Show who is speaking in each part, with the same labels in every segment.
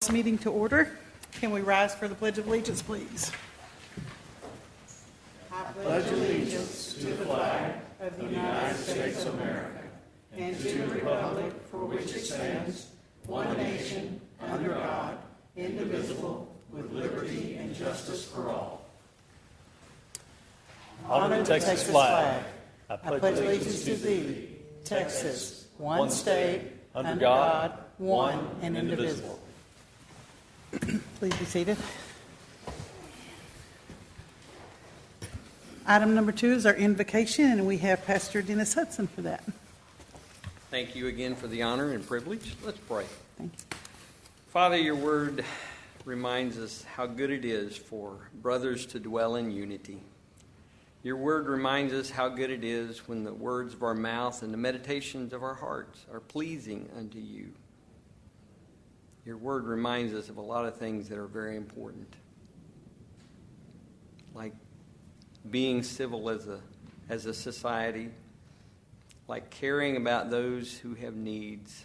Speaker 1: Meeting to order. Can we rise for the Pledge of Allegiance, please? I pledge allegiance to the flag of the United States of America and to the republic for which it stands, one nation, under God, indivisible, with liberty and justice for all. Honor the Texas flag. I pledge allegiance to thee, Texas, one state, under God, one and indivisible. Please be seated. Item number 2 is our invocation, and we have Pastor Dennis Hudson for that.
Speaker 2: Thank you again for the honor and privilege. Let's pray.
Speaker 1: Thank you.
Speaker 2: Father, your word reminds us how good it is for brothers to dwell in unity. Your word reminds us how good it is when the words of our mouth and the meditations of our hearts are pleasing unto you. Your word reminds us of a lot of things that are very important, like being civil as a society, like caring about those who have needs,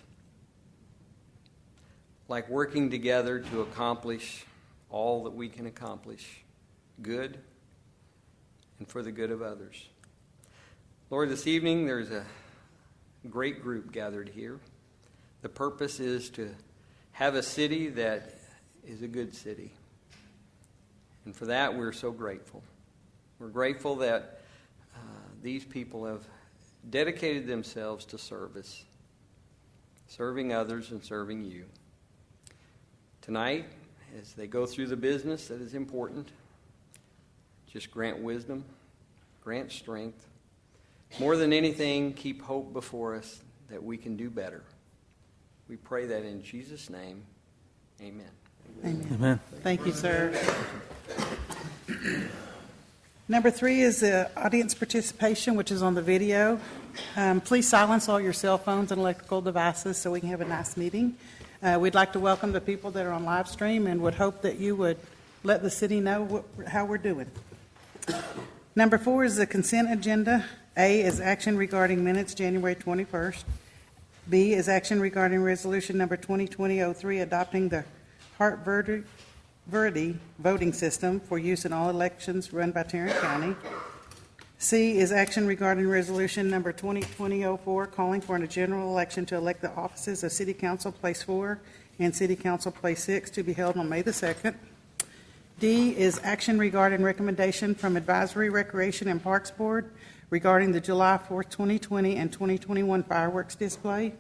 Speaker 2: like working together to accomplish all that we can accomplish, good and for the good of others. Lord, this evening there's a great group gathered here. The purpose is to have a city that is a good city. And for that, we're so grateful. We're grateful that these people have dedicated themselves to service, serving others and serving you. Tonight, as they go through the business that is important, just grant wisdom, grant strength. More than anything, keep hope before us that we can do better. We pray that in Jesus' name. Amen.
Speaker 1: Amen. Thank you, sir. Number 3 is the audience participation, which is on the video. Please silence all your cell phones and electrical devices so we can have a nice meeting. We'd like to welcome the people that are on live stream and would hope that you would let the city know how we're doing. Number 4 is the consent agenda. A is action regarding minutes January 21st. B is action regarding resolution number 2020-03 adopting the Hart Verde voting system for use in all elections run by Tarrant County. C is action regarding resolution number 2020-04 calling for a general election to elect the offices of City Council Place 4 and City Council Place 6 to be held on May the 2nd. D is action regarding recommendation from Advisory Recreation and Parks Board regarding the July 4th, 2020 and 2021 fireworks display.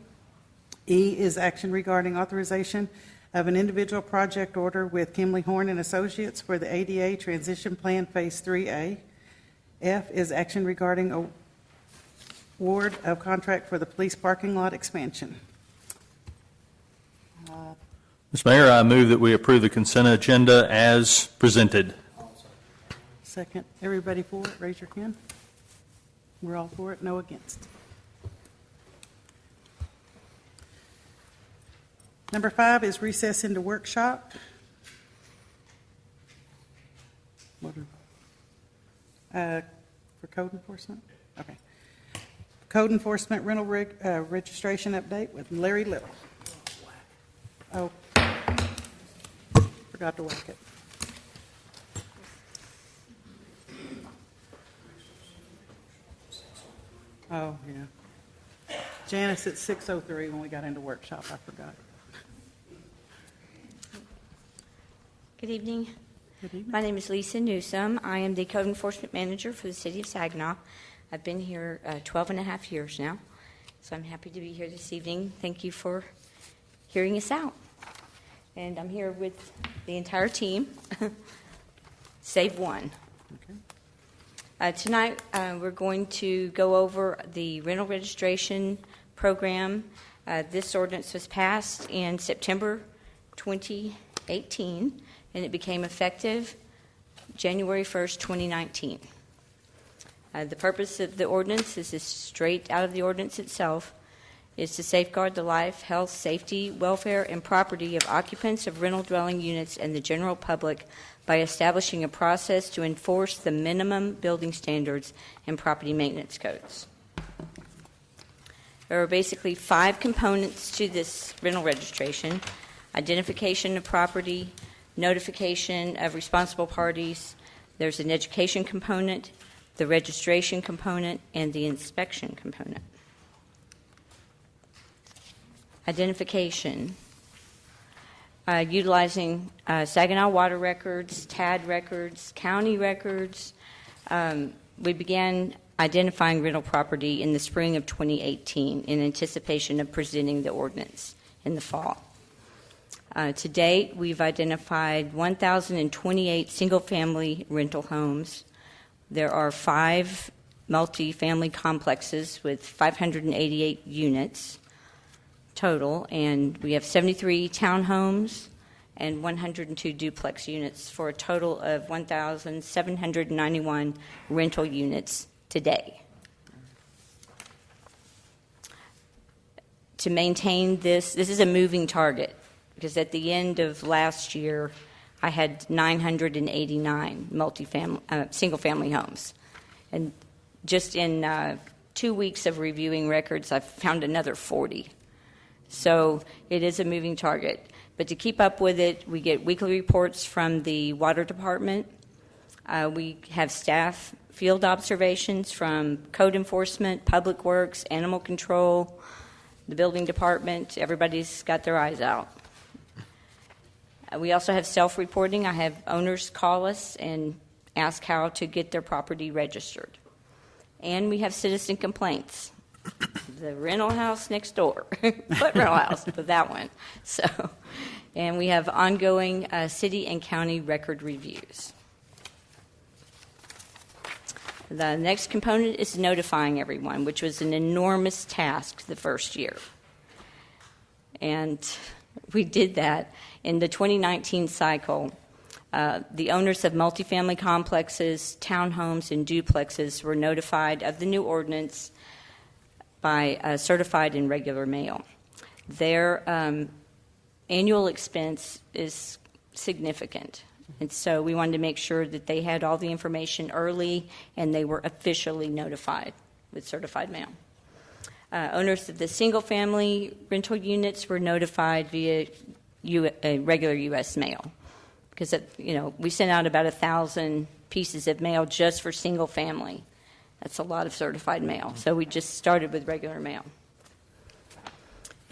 Speaker 1: E is action regarding authorization of an individual project order with Kimley Horn and Associates for the ADA Transition Plan Phase 3A. F is action regarding award of contract for the police parking lot expansion.
Speaker 3: Mr. Mayor, I move that we approve the consent agenda as presented.
Speaker 1: Second. Everybody for it? Raise your hand. We're all for it, no against. Number 5 is recess into workshop. For code enforcement? Okay. Code enforcement rental registration update with Larry Little. Oh, forgot to whack it. Oh, yeah. Janice at 6:03 when we got into workshop. I forgot.
Speaker 4: Good evening.
Speaker 1: Good evening.
Speaker 4: My name is Lisa Newsome. I am the Code Enforcement Manager for the City of Saginaw. I've been here 12 and a half years now, so I'm happy to be here this evening. Thank you for hearing us out. And I'm here with the entire team, save one.
Speaker 1: Okay.
Speaker 4: Tonight, we're going to go over the rental registration program. This ordinance was passed in September 2018, and it became effective January 1st, 2019. The purpose of the ordinance, this is straight out of the ordinance itself, is to safeguard the life, health, safety, welfare, and property of occupants of rental dwelling units and the general public by establishing a process to enforce the minimum building standards and property maintenance codes. There are basically 5 components to this rental registration. identification of property, notification of responsible parties. There's an education component, the registration component, and the inspection component. Identification. Utilizing Saginaw water records, TAD records, county records. We began identifying rental property in the spring of 2018 in anticipation of presenting the ordinance in the fall. To date, we've identified 1,028 single-family rental homes. There are 5 multi-family complexes with 588 units total, and we have 73 townhomes and 102 duplex units for a total of 1,791 rental units today. To maintain this is a moving target, because at the end of last year, I had 989 single-family homes. And just in 2 weeks of reviewing records, I've found another 40. So it is a moving target. But to keep up with it, we get weekly reports from the water department. We have staff field observations from code enforcement, public works, animal control, the building department. Everybody's got their eyes out. We also have self-reporting. I have owners call us and ask how to get their property registered. And we have citizen complaints. The rental house next door. What rental house? But that one. And we have ongoing city and county record reviews. The next component is notifying everyone, which was an enormous task the first year. And we did that in the 2019 cycle. The owners of multifamily complexes, townhomes, and duplexes were notified of the new ordinance by certified and regular mail. Their annual expense is significant, and so we wanted to make sure that they had all the information early and they were officially notified with certified mail. Owners of the single-family rental units were notified via regular U.S. mail, because we sent out about 1,000 pieces of mail just for single-family. That's a lot of certified mail. So we just started with regular mail.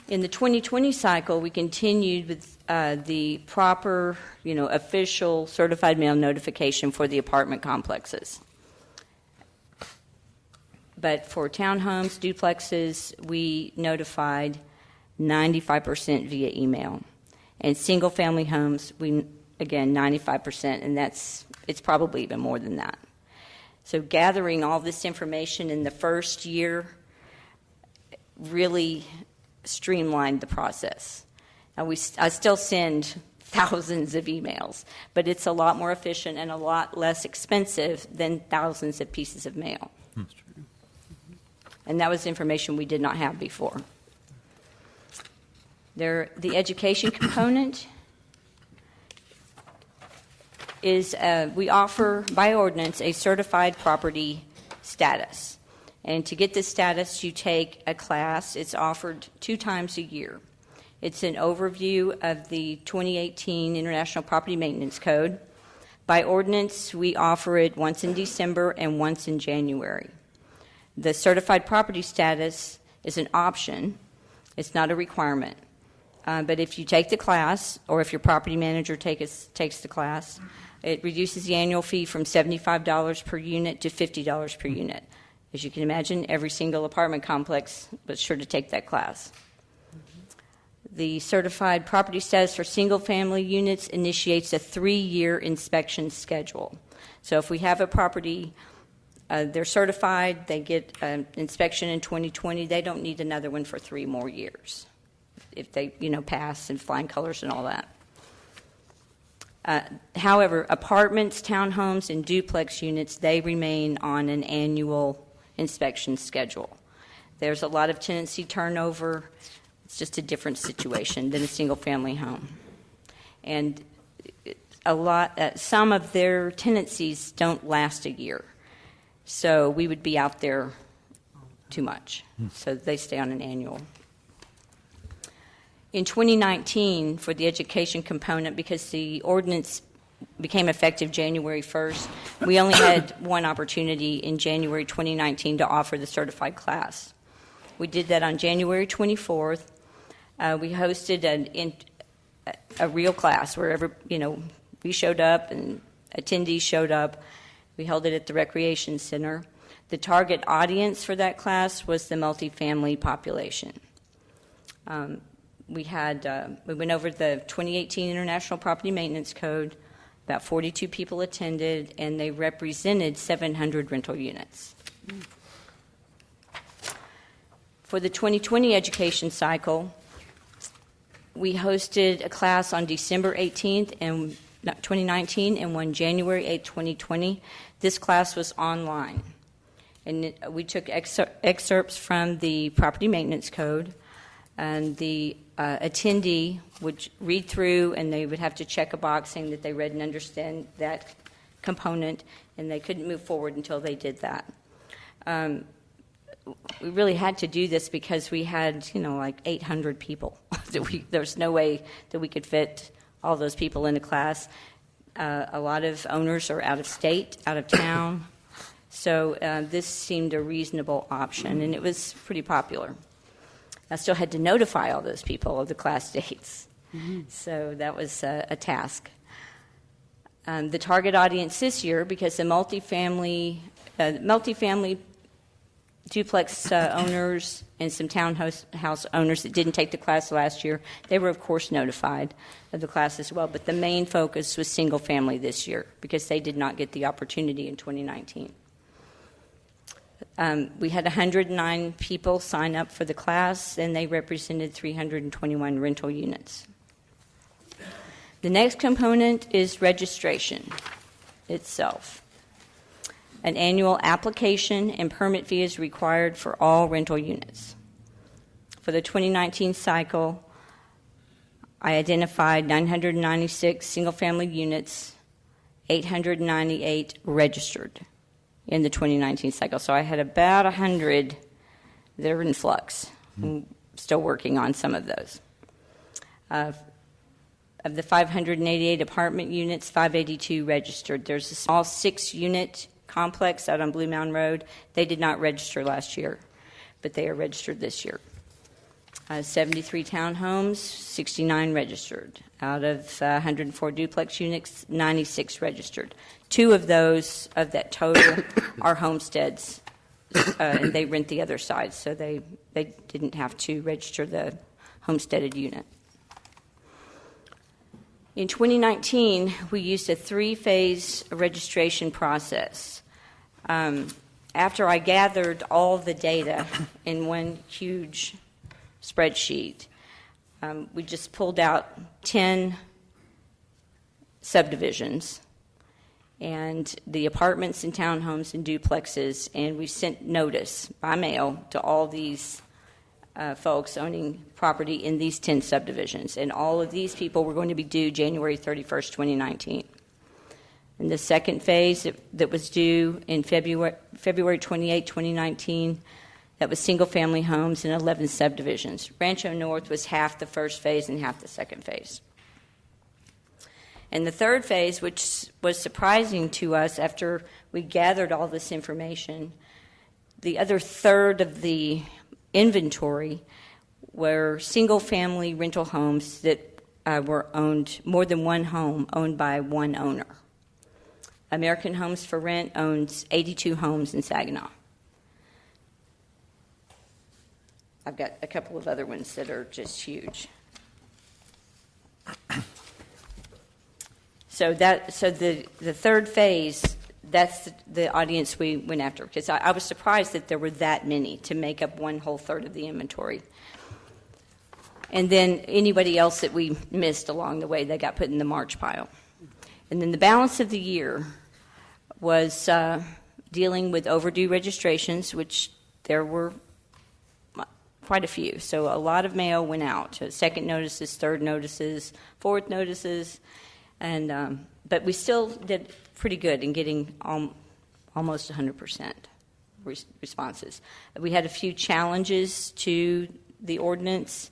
Speaker 4: In the 2020 cycle, we continued with the proper, official certified mail notification for the apartment complexes. But for townhomes, duplexes, we notified 95% via email. And single-family homes, again, 95%, and it's probably even more than that. So gathering all this information in the first year really streamlined the process. Now I still send thousands of emails, but it's a lot more efficient and a lot less expensive than thousands of pieces of mail.
Speaker 3: That's true.
Speaker 4: And that was information we did not have before. The education component is we offer, by ordinance, a certified property status. And to get this status, you take a class. It's offered 2 times a year. It's an overview of the 2018 International Property Maintenance Code. By ordinance, we offer it once in December and once in January. The certified property status is an option. It's not a requirement. But if you take the class, or if your property manager takes the class, it reduces the annual fee from $75 per unit to $50 per unit. As you can imagine, every single apartment complex was sure to take that class. The certified property status for single-family units initiates a 3-year inspection schedule. So if we have a property, they're certified, they get an inspection in 2020, they don't need another one for 3 more years if they, pass and flying colors and all that. However, apartments, townhomes, and duplex units, they remain on an annual inspection schedule. There's a lot of tenancy turnover. It's just a different situation than a single-family home. And some of their tenancies don't last a year. So we would be out there too much. So they stay on an annual. In 2019, for the education component, because the ordinance became effective January 1st, we only had one opportunity in January 2019 to offer the certified class. We did that on January 24th. We hosted a real class where we showed up and attendees showed up. We held it at the Recreation Center. The target audience for that class was the multifamily population. We went over the 2018 International Property Maintenance Code. About 42 people attended, and they represented 700 rental units. For the 2020 education cycle, we hosted a class on December 18th and 2019 and one January 8th, 2020. This class was online, and we took excerpts from the Property Maintenance Code, and the attendee would read through, and they would have to check a box saying that they read and understand that component, and they couldn't move forward until they did that. We really had to do this because we had, like 800 people. There's no way that we could fit all those people in a class. A lot of owners are out of state, out of town, so this seemed a reasonable option, and it was pretty popular. I still had to notify all those people of the class dates, so that was a task. The target audience this year, because the multifamily duplex owners and some townhouse owners that didn't take the class last year, they were, of course, notified of the class as well. But the main focus was single family this year because they did not get the opportunity in 2019. We had 109 people sign up for the class, and they represented 321 rental units. The next component is registration itself. An annual application and permit fee is required for all rental units. For the 2019 cycle, I identified 996 single-family units, 898 registered in the 2019 cycle. So I had about 100 that are in flux. I'm still working on some of those. Of the 588 apartment units, 582 registered. There's a small 6-unit complex out on Blue Mountain Road. They did not register last year, but they are registered this year. 73 townhomes, 69 registered. Out of 104 duplex units, 96 registered. 2 of those, of that total, are homesteads, and they rent the other side, so they didn't have to register the homesteaded unit. In 2019, we used a 3-phase registration process. After I gathered all the data in one huge spreadsheet, we just pulled out 10 subdivisions and the apartments and townhomes and duplexes, and we sent notice by mail to all these folks owning property in these 10 subdivisions. And all of these people were going to be due January 31st, 2019. And the second phase that was due in February 28, 2019, that was single-family homes in 11 subdivisions. Rancho North was half the first phase and half the second phase. And the third phase, which was surprising to us after we gathered all this information, the other third of the inventory were single-family rental homes that were owned, more than one home owned by one owner. American Homes for Rent owns 82 homes in Saginaw. I've got a couple of other ones that are just huge. So the third phase, that's the audience we went after, because I was surprised that there were that many to make up one whole third of the inventory. And then anybody else that we missed along the way, they got put in the March pile. And then the balance of the year was dealing with overdue registrations, which there were quite a few. So a lot of mail went out, second notices, third notices, fourth notices, and but we still did pretty good in getting almost 100% responses. We had a few challenges to the ordinance.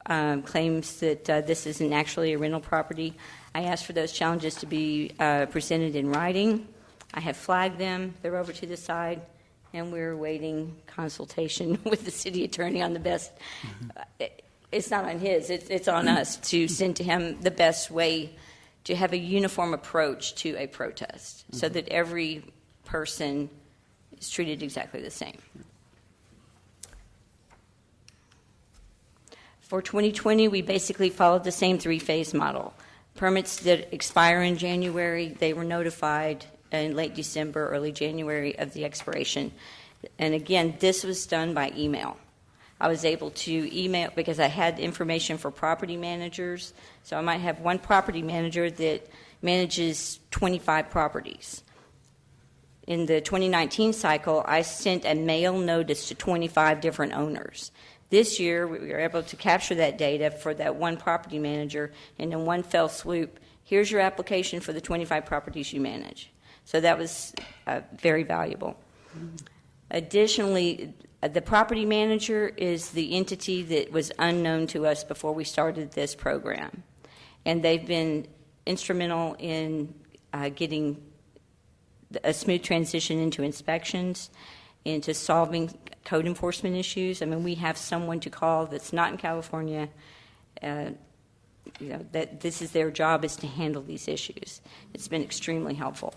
Speaker 4: claims that this isn't actually a rental property. I asked for those challenges to be presented in writing. I have flagged them. They're over to the side, and we're awaiting consultation with the city attorney on the best. It's not on his. It's on us to send to him the best way to have a uniform approach to a protest so that every person is treated exactly the same. For 2020, we basically followed the same three-phase model. Permits that expire in January, they were notified in late December, early January of the expiration. And again, this was done by email. I was able to email because I had information for property managers. So I might have one property manager that manages 25 properties. In the 2019 cycle, I sent a mail notice to 25 different owners. This year, we were able to capture that data for that one property manager, and in one fell swoop, here's your application for the 25 properties you manage. So that was very valuable. Additionally, the property manager is the entity that was unknown to us before we started this program. And they've been instrumental in getting a smooth transition into inspections, into solving code enforcement issues. I mean, we have someone to call that's not in California. That this is their job, is to handle these issues. It's been extremely helpful.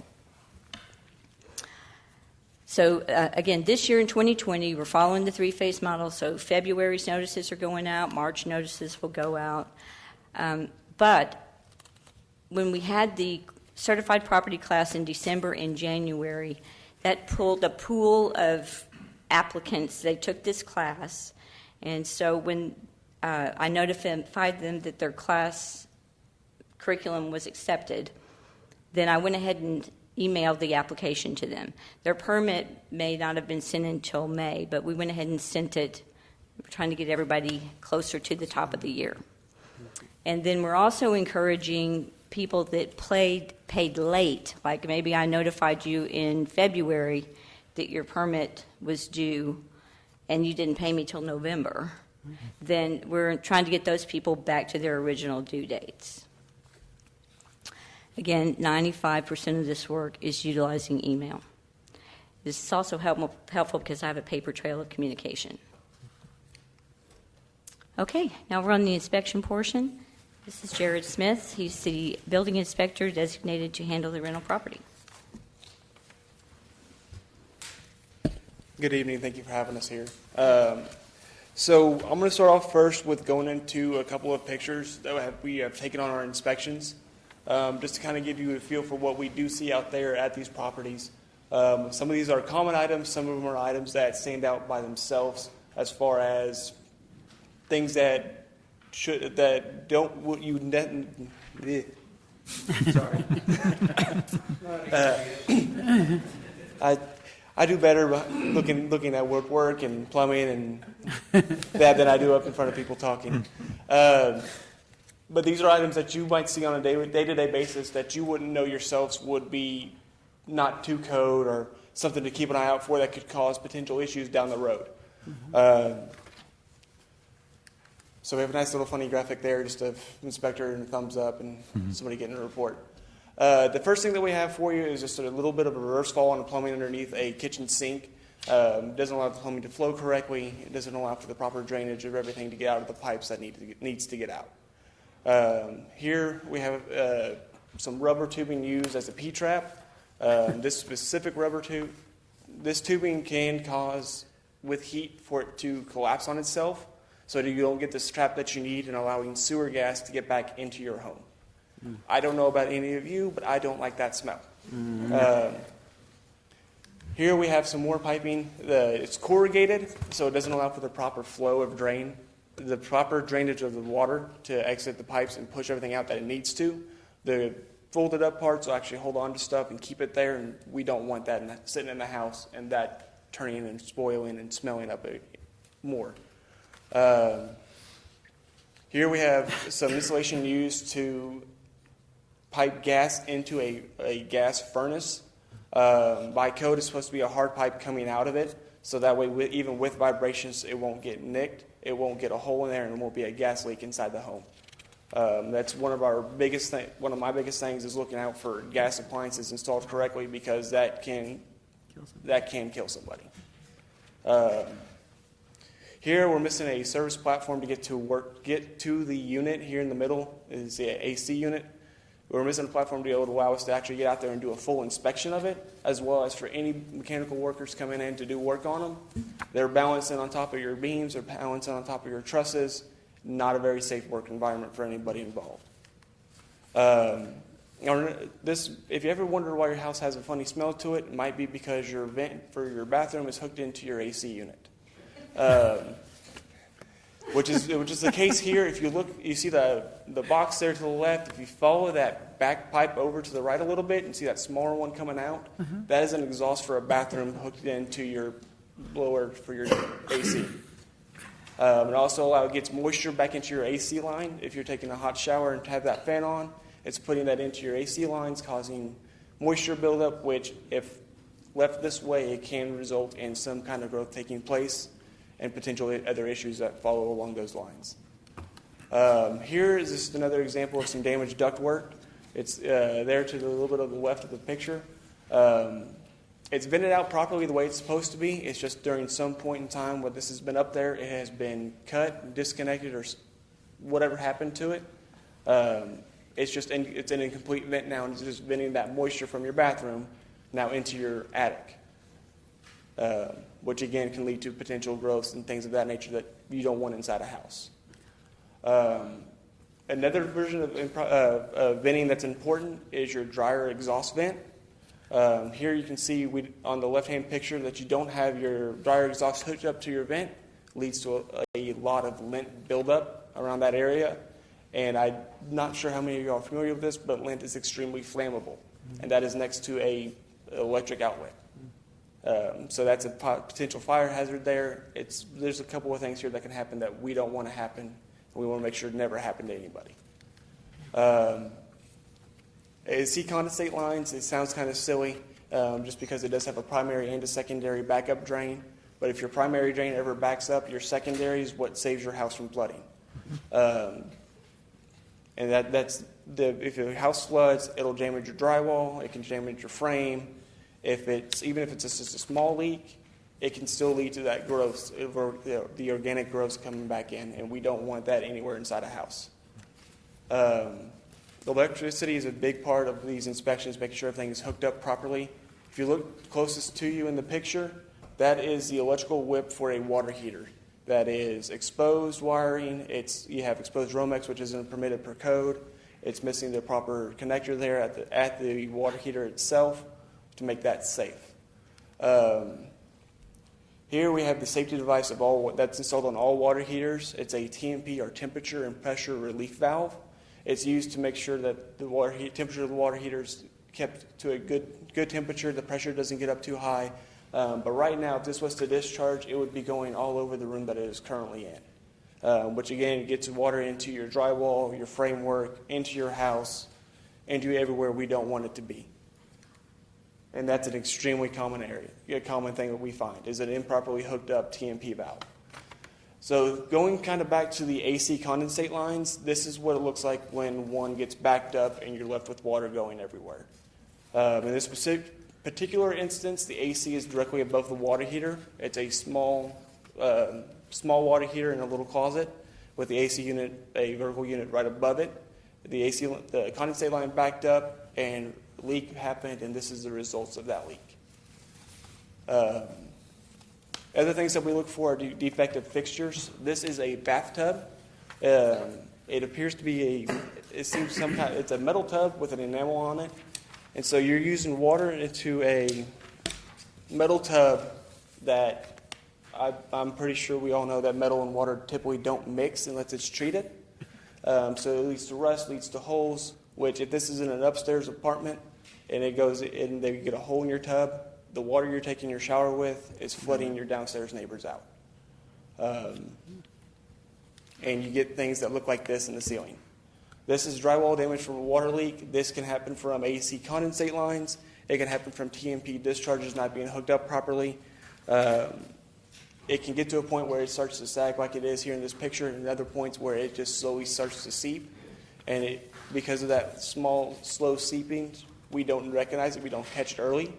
Speaker 4: So again, this year in 2020, we're following the three-phase model. So February's notices are going out, March notices will go out. But when we had the certified property class in December and January, that pulled a pool of applicants. They took this class, and so when I notified them that their class curriculum was accepted, then I went ahead and emailed the application to them. Their permit may not have been sent until May, but we went ahead and sent it. We're trying to get everybody closer to the top of the year. And then we're also encouraging people that paid late, like maybe I notified you in February that your permit was due and you didn't pay me till November, then we're trying to get those people back to their original due dates. Again, 95% of this work is utilizing email. This is also helpful because I have a paper trail of communication. Okay, now we're on the inspection portion. This is Jared Smith. He's the building inspector designated to handle the rental property.
Speaker 5: Good evening. Thank you for having us here. So I'm going to start off first with going into a couple of pictures that we have taken on our inspections, just to kind of give you a feel for what we do see out there at these properties. Some of these are common items. Some of them are items that stand out by themselves as far as things that don't what you sorry. I do better looking at woodwork and plumbing and that than I do up in front of people talking. But these are items that you might see on a day-to-day basis that you wouldn't know yourselves would be not to code or something to keep an eye out for that could cause potential issues down the road. So we have a nice little funny graphic there, just an inspector and a thumbs up and somebody getting a report. The first thing that we have for you is just a little bit of a reverse fall on the plumbing underneath a kitchen sink. Doesn't allow the plumbing to flow correctly. It doesn't allow for the proper drainage of everything to get out of the pipes that needs to get out. Here we have some rubber tubing used as a P-trap. This specific rubber tube, this tubing can cause, with heat, for it to collapse on itself so that you don't get this trap that you need in allowing sewer gas to get back into your home. I don't know about any of you, but I don't like that smell. Here we have some more piping. It's corrugated, so it doesn't allow for the proper flow of drain, the proper drainage of the water to exit the pipes and push everything out that it needs to. The folded up parts will actually hold on to stuff and keep it there, and we don't want that sitting in the house and that turning and spoiling and smelling up more. Here we have some insulation used to pipe gas into a gas furnace. By code, it's supposed to be a hard pipe coming out of it, so that way, even with vibrations, it won't get nicked. it won't get a hole in there and it won't be a gas leak inside the home. That's one of my biggest things is looking out for gas appliances installed correctly, because that can kill somebody. Here we're missing a service platform to get to the unit. Here in the middle is the AC unit. We're missing a platform to be able to allow us to actually get out there and do a full inspection of it, as well as for any mechanical workers coming in to do work on them. They're balancing on top of your beams, they're balancing on top of your trusses. Not a very safe work environment for anybody involved. If you ever wonder why your house has a funny smell to it, it might be because your vent for your bathroom is hooked into your AC unit. Which is the case here. If you look, you see the box there to the left. If you follow that back pipe over to the right a little bit and see that smaller one coming out, that is an exhaust for a bathroom hooked into your blower for your AC. It also gets moisture back into your AC line. If you're taking a hot shower and have that fan on, it's putting that into your AC lines, causing moisture buildup, which, if left this way, it can result in some kind of growth taking place and potentially other issues that follow along those lines. Here is just another example of some damaged ductwork. It's there to a little bit of the left of the picture. It's vented out properly the way it's supposed to be. It's just during some point in time when this has been up there, it has been cut, disconnected, or whatever happened to it. It's an incomplete vent now, and it's just venting that moisture from your bathroom now into your attic, which again can lead to potential growths and things of that nature that you don't want inside a house. Another version of venting that's important is your dryer exhaust vent. Here you can see on the left-hand picture that you don't have your dryer exhaust hooked up to your vent. Leads to a lot of lint buildup around that area. And I'm not sure how many of you are familiar with this, but lint is extremely flammable. And that is next to an electric outlet. So that's a potential fire hazard there. There's a couple of things here that can happen that we don't want to happen. And we want to make sure it never happen to anybody. AC condensate lines, it sounds kind of silly just because it does have a primary and a secondary backup drain. But if your primary drain ever backs up, your secondary is what saves your house from flooding. And if your house floods, it'll damage your drywall, it can damage your frame. Even if it's just a small leak, it can still lead to that growth, the organic growth coming back in, and we don't want that anywhere inside a house. Electricity is a big part of these inspections, making sure everything is hooked up properly. If you look closest to you in the picture, that is the electrical whip for a water heater. That is exposed wiring. You have exposed Romex, which isn't permitted per code. It's missing the proper connector there at the water heater itself to make that safe. Here we have the safety device that's installed on all water heaters. It's a TMP, or temperature and pressure relief valve. It's used to make sure that the temperature of the water heater is kept to a good temperature. The pressure doesn't get up too high. But right now, if this was to discharge, it would be going all over the room that it is currently in, which again gets water into your drywall, your framework, into your house, into everywhere we don't want it to be. And that's an extremely common thing that we find, is an improperly hooked up TMP valve. So going kind of back to the AC condensate lines, this is what it looks like when one gets backed up and you're left with water going everywhere. In this particular instance, the AC is directly above the water heater. It's a small water heater in a little closet with the AC unit, a vertical unit right above it. The condensate line backed up and leak happened, and this is the results of that leak. Other things that we look for are defective fixtures. This is a bathtub. It appears to be it's a metal tub with an enamel on it. And so you're using water into a metal tub that I'm pretty sure we all know that metal and water typically don't mix unless it's treated. So it leads to rust, leads to holes, which if this is in an upstairs apartment and it goes and they get a hole in your tub, the water you're taking your shower with is flooding your downstairs neighbors out. And you get things that look like this in the ceiling. This is drywall damage from a water leak. This can happen from AC condensate lines. It can happen from TMP discharges not being hooked up properly. it can get to a point where it starts to sag like it is here in this picture, and other points where it just slowly starts to seep. And because of that small, slow seeping, we don't recognize it, we don't catch it early.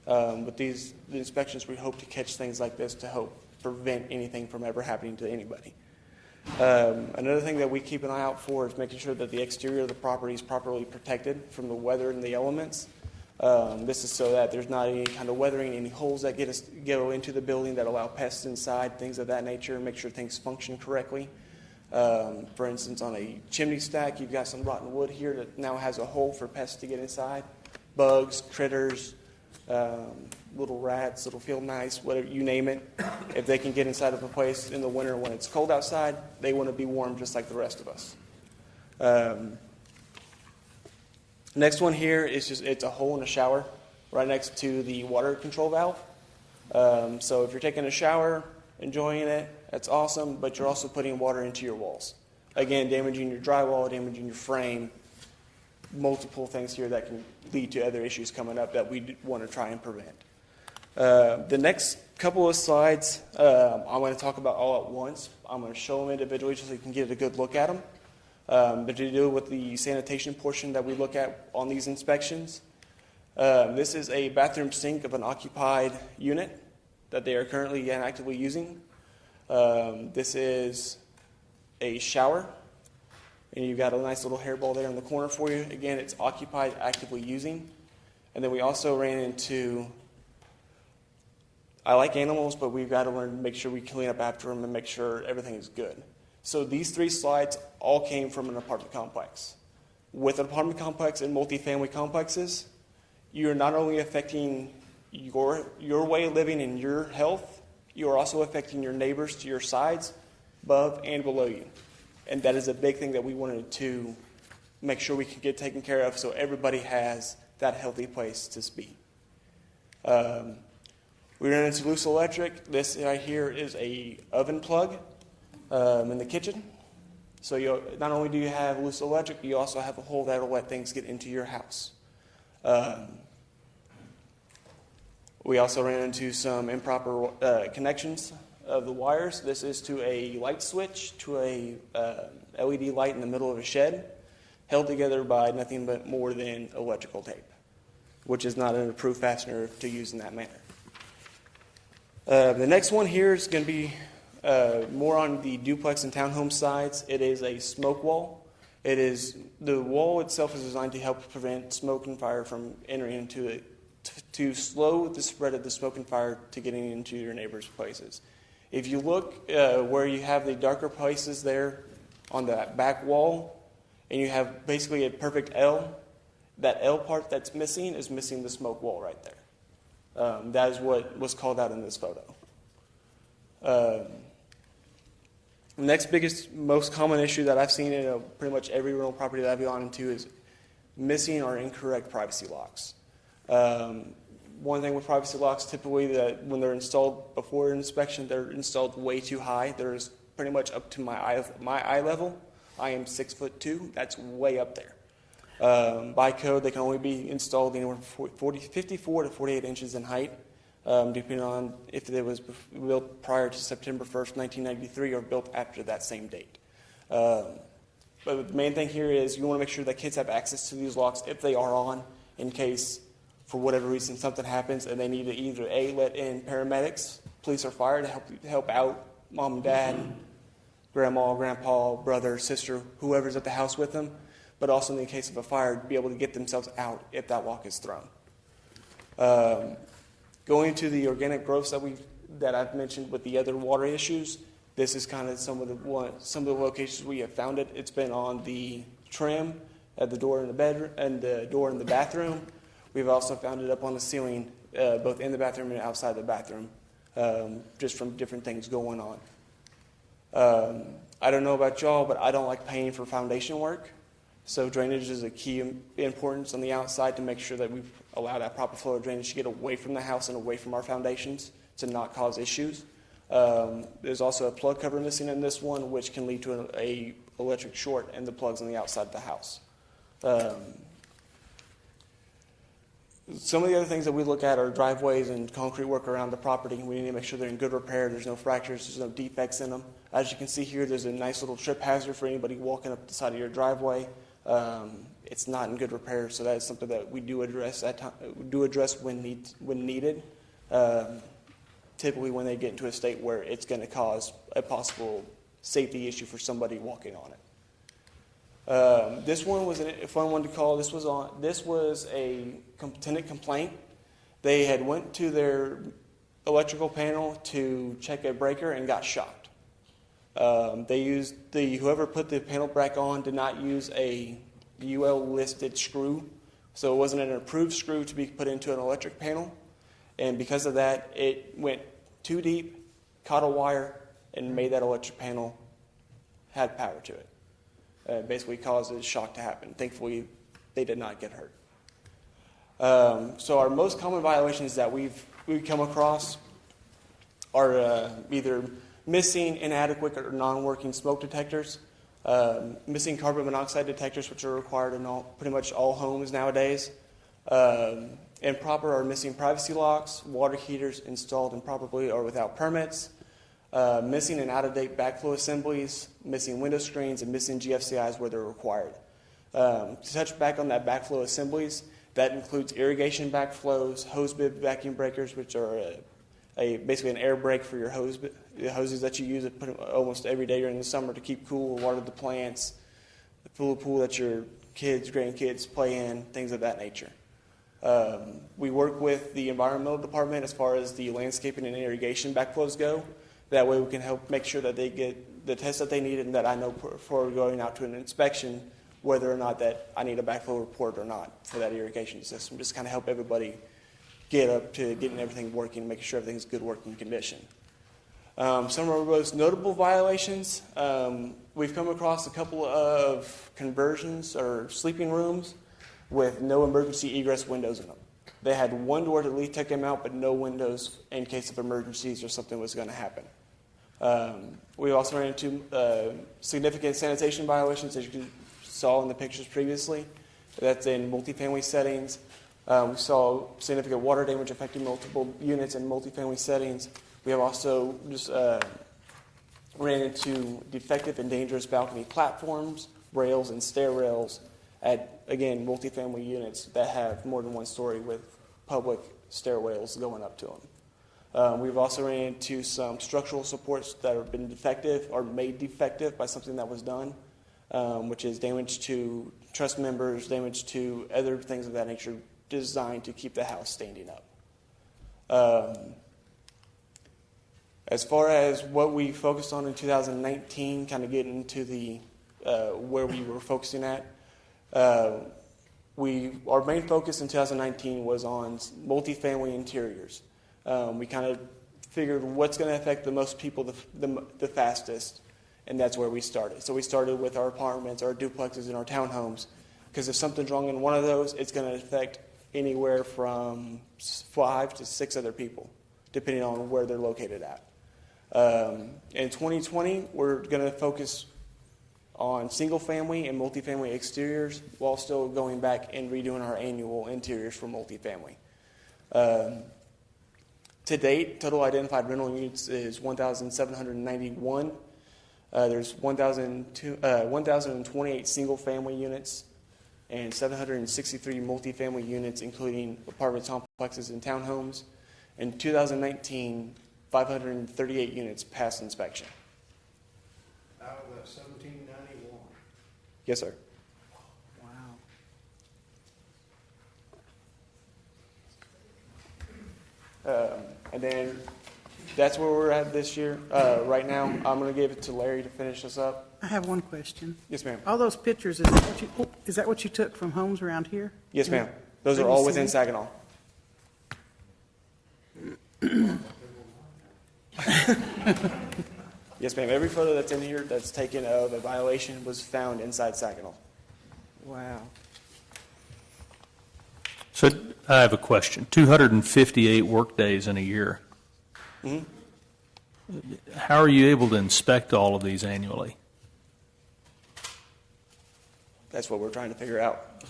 Speaker 5: With the inspections, we hope to catch things like this to help prevent anything from ever happening to anybody. Another thing that we keep an eye out for is making sure that the exterior of the property is properly protected from the weather and the elements. This is so that there's not any kind of weathering, any holes that go into the building that allow pests inside, things of that nature, make sure things function correctly. For instance, on a chimney stack, you've got some rotten wood here that now has a hole for pests to get inside. Bugs, critters, little rats, little field mice, whatever, you name it. If they can get inside of a place in the winter when it's cold outside, they want to be warm just like the rest of us. Next one here is it's a hole in a shower right next to the water control valve. So if you're taking a shower, enjoying it, that's awesome, but you're also putting water into your walls. Again, damaging your drywall, damaging your frame, multiple things here that can lead to other issues coming up that we want to try and prevent. The next couple of slides, I'm going to talk about all at once. I'm going to show them individually so you can get a good look at them. But to do with the sanitation portion that we look at on these inspections, this is a bathroom sink of an occupied unit that they are currently and actively using. This is a shower, and you've got a nice little hairball there in the corner for you. Again, it's occupied, actively using. And then we also ran into, I like animals, but we've got to learn to make sure we clean up after them and make sure everything is good. So these 3 slides all came from an apartment complex. With an apartment complex and multifamily complexes, you're not only affecting your way of living and your health, you are also affecting your neighbors to your sides, above and below you. And that is a big thing that we wanted to make sure we can get taken care of so everybody has that healthy place to be. We ran into Loose Electric. This right here is a oven plug in the kitchen. So not only do you have Loose Electric, you also have a hole that will let things get into your house. We also ran into some improper connections of the wires. This is to a light switch, to a LED light in the middle of a shed, held together by nothing but more than electrical tape, which is not an approved fastener to use in that manner. The next one here is going to be more on the duplex and townhome sides. It is a smoke wall. The wall itself is designed to help prevent smoke and fire from entering into it, to slow the spread of the smoke and fire to getting into your neighbors' places. If you look where you have the darker places there on that back wall, and you have basically a perfect L, that L part that's missing is missing the smoke wall right there. That is what was called out in this photo. The next biggest, most common issue that I've seen in pretty much every rental property that I've gone into is missing or incorrect privacy locks. One thing with privacy locks, typically that when they're installed before inspection, they're installed way too high. They're pretty much up to my eye level. I am 6'2". That's way up there. By code, they can only be installed anywhere from 54 to 48 inches in height, depending on if it was built prior to September 1st, 1993, or built after that same date. But the main thing here is you want to make sure that kids have access to these locks if they are on, in case, for whatever reason, something happens and they need to either A, let in paramedics, police or fire to help out mom and dad, grandma, grandpa, brother, sister, whoever's at the house with them, but also in the case of a fire, to be able to get themselves out if that lock is thrown. Going to the organic growths that I've mentioned with the other water issues, this is kind of some of the locations we have found it. It's been on the trim at the door in the bedroom and the door in the bathroom. We've also found it up on the ceiling, both in the bathroom and outside the bathroom, just from different things going on. I don't know about y'all, but I don't like paying for foundation work. So drainage is a key importance on the outside to make sure that we allow that proper flow of drainage to get away from the house and away from our foundations to not cause issues. There's also a plug cover missing in this one, which can lead to a electric short and the plugs on the outside of the house. Some of the other things that we look at are driveways and concrete work around the property. We need to make sure they're in good repair. There's no fractures. There's no defects in them. As you can see here, there's a nice little trip hazard for anybody walking up the side of your driveway. It's not in good repair, so that is something that we do address when needed. Typically, when they get into a state where it's going to cause a possible safety issue for somebody walking on it. This one was a fun one to call. This was a tenant complaint. They had went to their electrical panel to check a breaker and got shocked. Whoever put the panel back on did not use a UL listed screw, so it wasn't an approved screw to be put into an electric panel. And because of that, it went too deep, caught a wire, and made that electric panel had power to it. Basically caused a shock to happen. Thankfully, they did not get hurt. So our most common violations that we've come across are either missing, inadequate, or non-working smoke detectors, missing carbon monoxide detectors, which are required in pretty much all homes nowadays, improper or missing privacy locks, water heaters installed improperly or without permits, missing and out-of-date backflow assemblies, missing window screens, and missing GFCIs where they're required. To touch back on that backflow assemblies, that includes irrigation backflows, hose bib vacuum breakers, which are basically an air brake for your the hoses that you use almost every day during the summer to keep cool, water the plants, the pool that your kids, grandkids play in, things of that nature. We work with the environmental department as far as the landscaping and irrigation backflows go. That way we can help make sure that they get the tests that they need and that I know before going out to an inspection whether or not that I need a backflow report or not for that irrigation system. Just kind of help everybody get up to getting everything working, making sure everything's good working condition. Some of our most notable violations, we've come across a couple of conversions or sleeping rooms with no emergency egress windows in them. They had one door to leak take them out, but no windows in case of emergencies or something was going to happen. We also ran into significant sanitation violations, as you saw in the pictures previously. That's in multifamily settings. We saw significant water damage affecting multiple units in multifamily settings. We have also just ran into defective and dangerous balcony platforms, rails, and stair rails at, again, multifamily units that have more than one story with public stairwells going up to them. We've also ran into some structural supports that have been defective or made defective by something that was done, which is damage to truss members, damage to other things of that nature designed to keep the house standing up. As far as what we focused on in 2019, kind of getting into the where we were focusing at, our main focus in 2019 was on multifamily interiors. We kind of figured what's going to affect the most people the fastest, and that's where we started. So we started with our apartments, our duplexes, and our townhomes, because if something's wrong in one of those, it's going to affect anywhere from 5 to 6 other people, depending on where they're located at. In 2020, we're going to focus on single-family and multifamily exteriors while still going back and redoing our annual interiors for multifamily. To date, total identified rental units is 1,791. There's 1,028 single-family units and 763 multifamily units, including apartment complexes and townhomes. In 2019, 538 units passed inspection.
Speaker 6: Out of the 1791.
Speaker 5: Yes, sir.
Speaker 1: Wow.
Speaker 5: And then that's where we're at this year. Right now, I'm going to give it to Larry to finish this up.
Speaker 1: I have one question.
Speaker 5: Yes, ma'am.
Speaker 1: All those pictures, is that what you took from homes around here?
Speaker 5: Yes, ma'am. Those are
Speaker 1: Let me
Speaker 5: all
Speaker 1: see.
Speaker 5: within Saginaw. Yes, ma'am. Every photo that's in here that's taken of a violation was found inside Saginaw.
Speaker 1: Wow.
Speaker 3: So I have a question. 258 workdays in a year.
Speaker 5: Mm-hmm.
Speaker 3: How are you able to inspect all of these annually?
Speaker 5: That's what we're trying to figure out.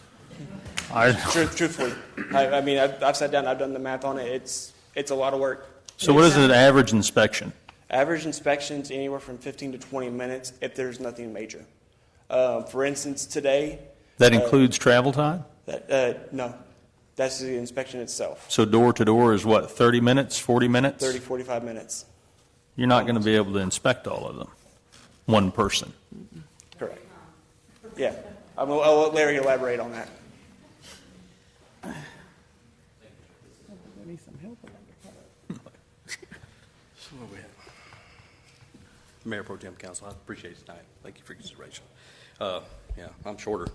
Speaker 5: Truthfully, I mean, I've sat down, I've done the math on it. It's a lot of work.
Speaker 3: So what is an average inspection?
Speaker 5: Average inspections anywhere from 15 to 20 minutes if there's nothing major. For instance, today.
Speaker 3: That includes travel time?
Speaker 5: No, that's the inspection itself.
Speaker 3: So door to door is what, 30 minutes, 40 minutes?
Speaker 5: 30, 45 minutes.
Speaker 3: You're not going to be able to inspect all of them, one person.
Speaker 5: Correct. Yeah. I'll let Larry elaborate on that.
Speaker 7: Mayor Pro Tem Council, I appreciate it tonight. Thank you for your consideration. Yeah, I'm shorter,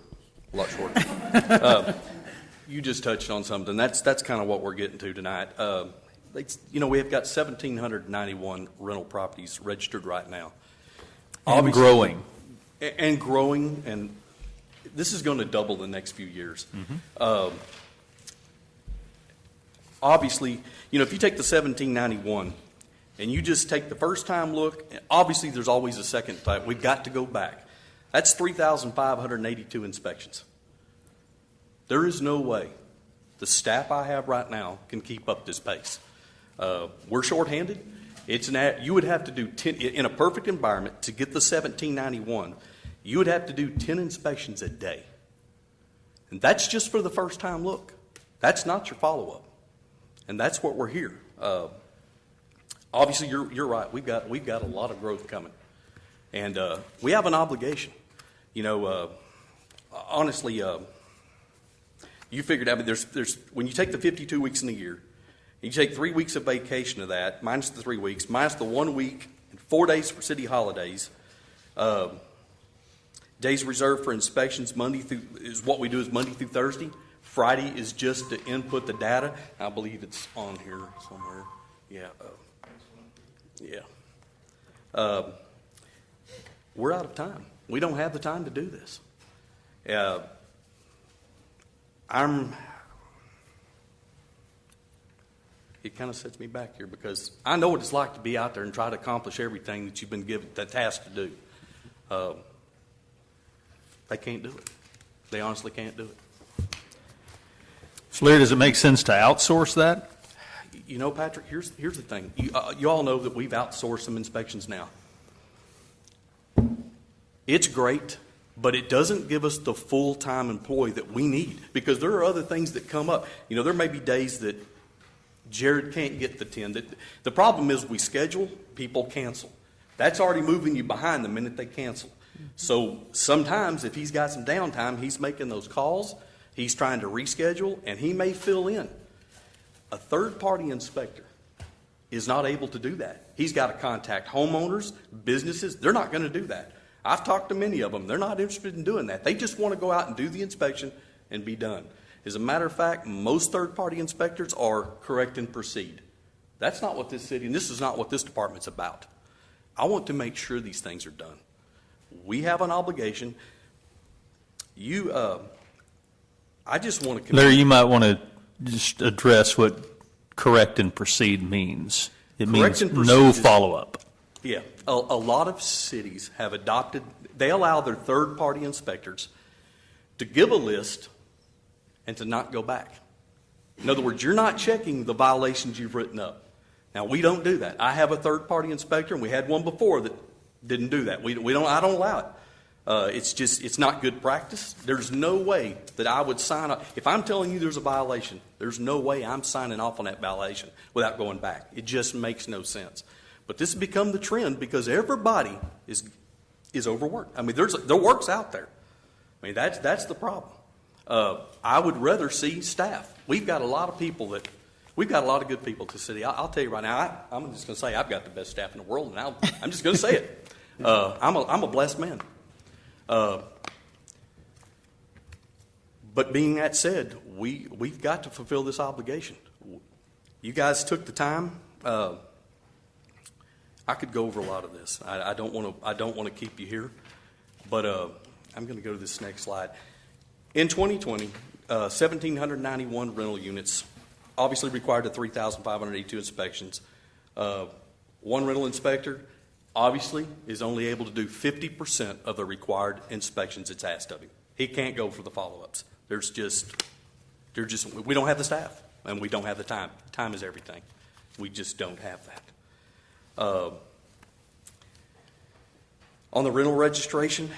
Speaker 7: a lot shorter. You just touched on something. That's kind of what we're getting to tonight. We have got 1,791 rental properties registered right now.
Speaker 3: And growing.
Speaker 7: And growing, and this is going to double the next few years. Obviously, if you take the 1,791 and you just take the first time look, obviously there's always a second time. We've got to go back. That's 3,582 inspections. There is no way the staff I have right now can keep up this pace. We're shorthanded. You would have to do 10, in a perfect environment, to get the 1,791, you would have to do 10 inspections a day. And that's just for the first time look. That's not your follow-up. And that's what we're here. Obviously, you're right. We've got a lot of growth coming, and we have an obligation. Honestly, you figured out. There's when you take the 52 weeks in a year, you take 3 weeks of vacation of that, minus the 3 weeks, minus the 1 week, and 4 days for city holidays. Days reserved for inspections Monday through Thursday. Friday is just to input the data. I believe it's on here somewhere. Yeah. We're out of time. We don't have the time to do this. It kind of sets me back here because I know what it's like to be out there and try to accomplish everything that you've been given the task to do. They can't do it. They honestly can't do it.
Speaker 3: So, Larry, does it make sense to outsource that?
Speaker 7: Patrick, here's the thing. You all know that we've outsourced some inspections now. It's great, but it doesn't give us the full-time employee that we need because there are other things that come up. There may be days that Jared can't get the 10. The problem is we schedule, people cancel. That's already moving you behind the minute they cancel. So sometimes if he's got some downtime, he's making those calls, he's trying to reschedule, and he may fill in. A third-party inspector is not able to do that. He's got to contact homeowners, businesses. They're not going to do that. I've talked to many of them. They're not interested in doing that. They just want to go out and do the inspection and be done. As a matter of fact, most third-party inspectors are correct and proceed. That's not what this city, and this is not what this department's about. I want to make sure these things are done. We have an obligation. I just want to...
Speaker 3: Larry, you might want to just address what correct and proceed means. It means no follow-up.
Speaker 7: Yeah. A lot of cities have adopted, they allow their third-party inspectors to give a list and to not go back. In other words, you're not checking the violations you've written up. Now, we don't do that. I have a third-party inspector, and we had one before that didn't do that. I don't allow it. It's not good practice. There's no way that I would sign up. If I'm telling you there's a violation, there's no way I'm signing off on that violation without going back. It just makes no sense. But this has become the trend because everybody is overworked. I mean, there work's out there. I mean, that's the problem. I would rather see staff. We've got a lot of good people to the city. I'll tell you right now, I'm just going to say I've got the best staff in the world, and I'm just going to say it. I'm a blessed man. But being that said, we've got to fulfill this obligation. You guys took the time. I could go over a lot of this. I don't want to keep you here, but I'm going to go to this next slide. In 2020, 1,791 rental units obviously required the 3,582 inspections. One rental inspector obviously is only able to do 50% of the required inspections it's asked of him. He can't go for the follow-ups. There's just We don't have the staff, and we don't have the time. Time is everything. We just don't have that. On the rental registration,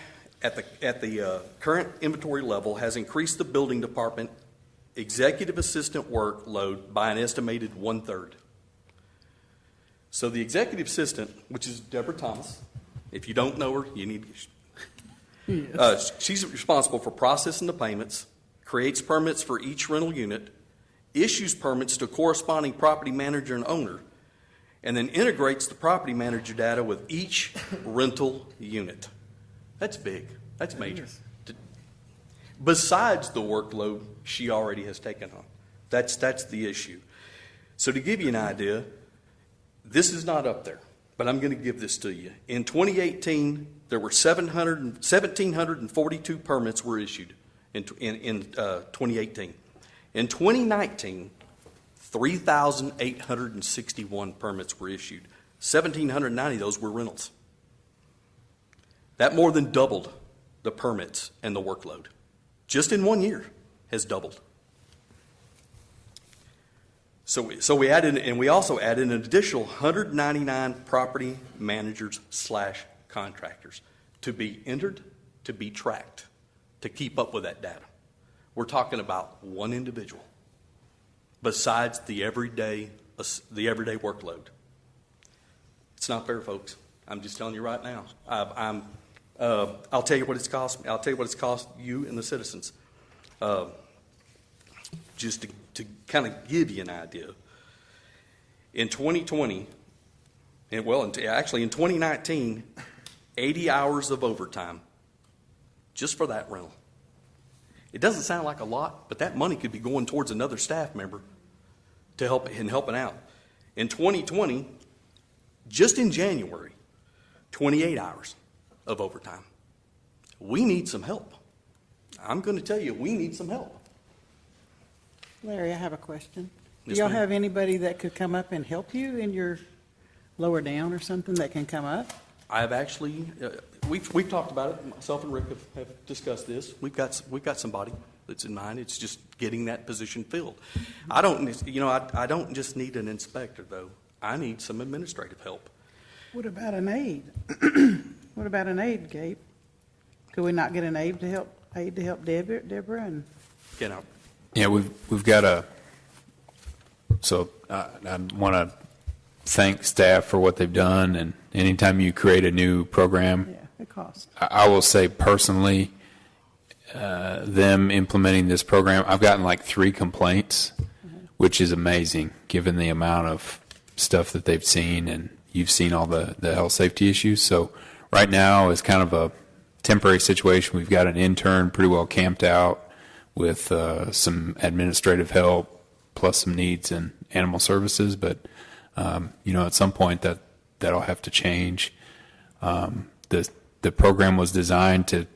Speaker 7: at the current inventory level has increased the building department executive assistant workload by an estimated 1/3. So the executive assistant, which is Deborah Thomas, if you don't know her, you need to. She's responsible for processing the payments, creates permits for each rental unit, issues permits to corresponding property manager and owner, and then integrates the property manager data with each rental unit. That's big. That's major. Besides the workload she already has taken on. That's the issue. So to give you an idea, this is not up there, but I'm going to give this to you. In 2018, there were 1,742 permits were issued in 2018. In 2019, 3,861 permits were issued. 1,790 of those were rentals. That more than doubled the permits and the workload. Just in 1 year has doubled. So we added, and we also added an additional 199 property managers / contractors to be entered, to be tracked, to keep up with that data. We're talking about one individual besides the everyday workload. It's not fair, folks. I'm just telling you right now. I'll tell you what it's cost. I'll tell you what it's cost you and the citizens. Just to kind of give you an idea. In 2020, actually in 2019, 80 hours of overtime just for that rental. It doesn't sound like a lot, but that money could be going towards another staff member to help in helping out. In 2020, just in January, 28 hours of overtime. We need some help. I'm going to tell you, we need some help.
Speaker 1: Larry, I have a question. Do
Speaker 7: Yes,
Speaker 1: y'all
Speaker 7: ma'am.
Speaker 1: have anybody that could come up and help you in your lower down or something that can come up?
Speaker 7: I've actually, we've talked about it. Myself and Rick have discussed this. We've got somebody that's in mind. It's just getting that position filled. I don't just need an inspector though. I need some administrative help.
Speaker 1: What about an aide? What about an aide, Gabe? Could we not get an aide to help Deborah and?
Speaker 8: Yeah, we've got so I want to thank staff for what they've done, and anytime you create a new program,
Speaker 1: Yeah, it costs.
Speaker 8: I will say personally, them implementing this program, I've gotten like 3 complaints, which is amazing given the amount of stuff that they've seen, and you've seen all the health safety issues. So right now is kind of a temporary situation. We've got an intern pretty well camped out with some administrative help plus some needs in animal services, but at some point that'll have to change. The program was designed to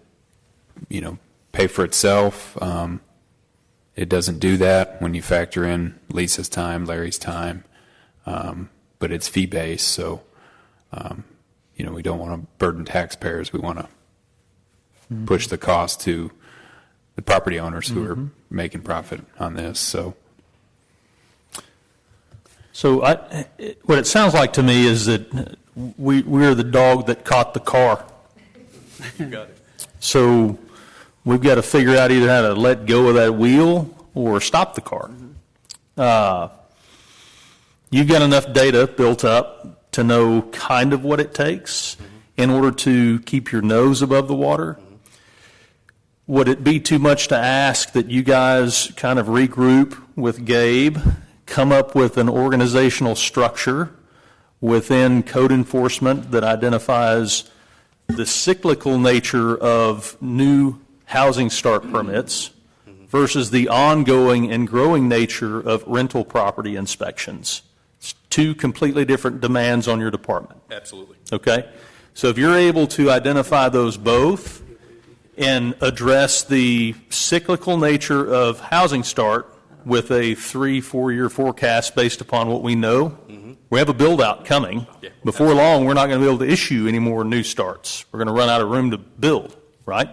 Speaker 8: pay for itself. It doesn't do that when you factor in Lisa's time, Larry's time, but it's fee based, so we don't want to burden taxpayers. We want to push the cost to the property owners who are making profit on this. So
Speaker 3: what it sounds like to me is that we're the dog that caught the car.
Speaker 7: You got it.
Speaker 3: So we've got to figure out either how to let go of that wheel or stop the car. You've got enough data built up to know kind of what it takes in order to keep your nose above the water. Would it be too much to ask that you guys kind of regroup with Gabe, come up with an organizational structure within code enforcement that identifies the cyclical nature of new housing start permits versus the ongoing and growing nature of rental property inspections? It's 2 completely different demands on your department.
Speaker 7: Absolutely.
Speaker 3: Okay? So if you're able to identify those both and address the cyclical nature of housing start with a 3-4 year forecast based upon what we know, we have a build out coming.
Speaker 7: Yeah,
Speaker 3: Before long, we're not going to be able to issue any more new starts. We're going to run out of room to build, right?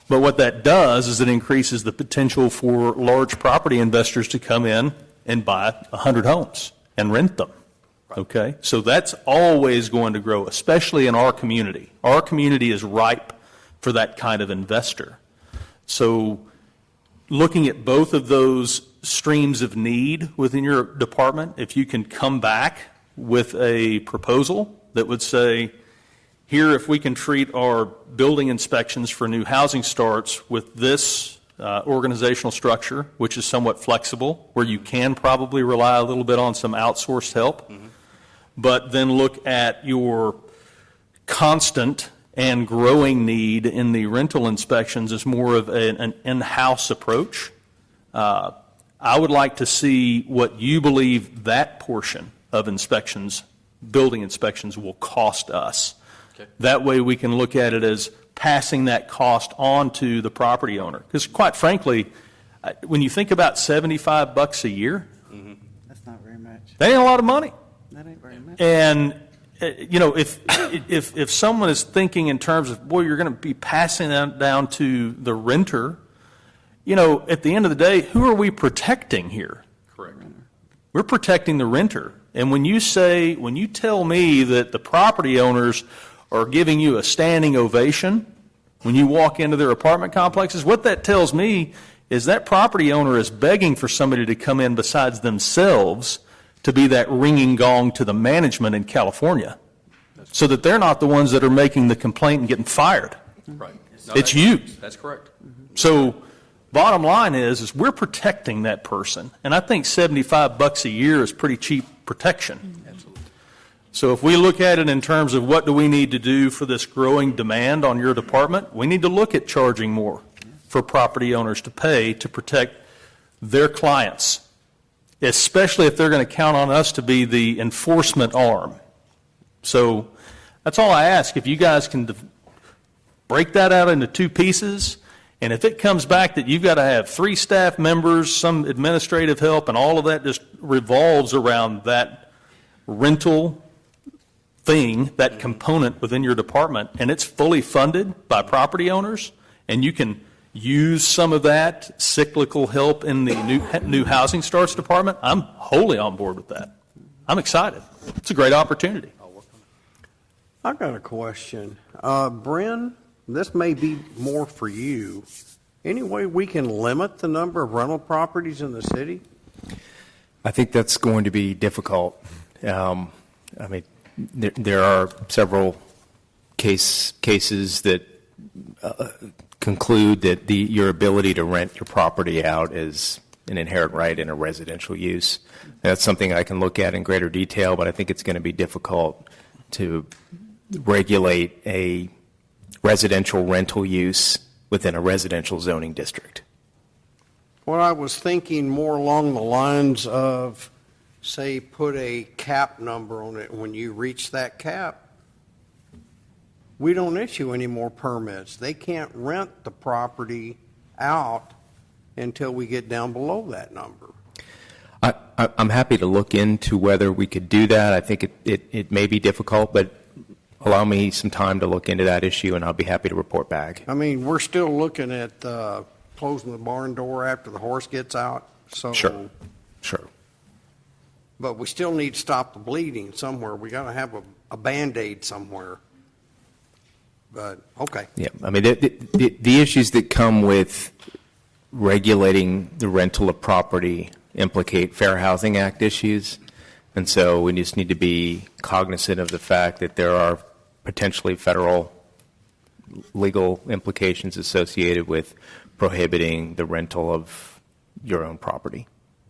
Speaker 3: But what that does is it increases the potential for large property investors to come in and buy 100 homes and rent them. Okay? So that's always going to grow, especially in our community. Our community is ripe for that kind of investor. So looking at both of those streams of need within your department, if you can come back with a proposal that would say, here, if we can treat our building inspections for new housing starts with this organizational structure, which is somewhat flexible, where you can probably rely a little bit on some outsourced help, but then look at your constant and growing need in the rental inspections as more of an in-house approach. I would like to see what you believe that portion of inspections, building inspections, will cost us.
Speaker 7: Okay.
Speaker 3: That way we can look at it as passing that cost on to the property owner. Because quite frankly, when you think about $75 a year,
Speaker 1: That's not very much.
Speaker 3: that ain't a lot of money.
Speaker 1: That ain't very much.
Speaker 3: And you know, if someone is thinking in terms of, boy, you're going to be passing that down to the renter, you know, at the end of the day, who are we protecting here?
Speaker 7: Correct.
Speaker 3: We're protecting the renter. And when you tell me that the property owners are giving you a standing ovation when you walk into their apartment complexes, what that tells me is that property owner is begging for somebody to come in besides themselves to be that ringing gong to the management in California, so that they're not the ones that are making the complaint and getting fired.
Speaker 7: Right. No,
Speaker 3: It's you.
Speaker 7: That's correct.
Speaker 3: So bottom line is we're protecting that person. And I think $75 a year is pretty cheap protection.
Speaker 7: Absolutely.
Speaker 3: So if we look at it in terms of what do we need to do for this growing demand on your department, we need to look at charging more for property owners to pay to protect their clients, especially if they're going to count on us to be the enforcement arm. So that's all I ask. If you guys can break that out into two pieces, and if it comes back that you've got to have 3 staff members, some administrative help, and all of that just revolves around that rental thing, that component within your department, and it's fully funded by property owners, and you can use some of that cyclical help in the new housing starts department, I'm wholly on board with that. I'm excited. It's a great opportunity.
Speaker 6: I've got a question. Bryn, this may be more for you. Any way we can limit the number of rental properties in the city?
Speaker 9: I think that's going to be difficult. I mean, there are several cases that conclude that your ability to rent your property out is an inherent right in a residential use. That's something I can look at in greater detail, but I think it's going to be difficult to regulate a residential rental use within a residential zoning district.
Speaker 6: Well, I was thinking more along the lines of, say, put a cap number on it. When you reach that cap, we don't issue any more permits. They can't rent the property out until we get down below that number.
Speaker 9: I'm happy to look into whether we could do that. I think it may be difficult, but allow me some time to look into that issue, and I'll be happy to report back.
Speaker 6: I mean, we're still looking at closing the barn door after the horse gets out. So,
Speaker 9: Sure.
Speaker 6: But we still need to stop the bleeding somewhere. We got to have a Band-Aid somewhere. But, okay.
Speaker 9: Yeah, I mean, the issues that come with regulating the rental of property implicate Fair Housing Act issues, and so we just need to be cognizant of the fact that there are potentially federal legal implications associated with prohibiting the rental of your own property.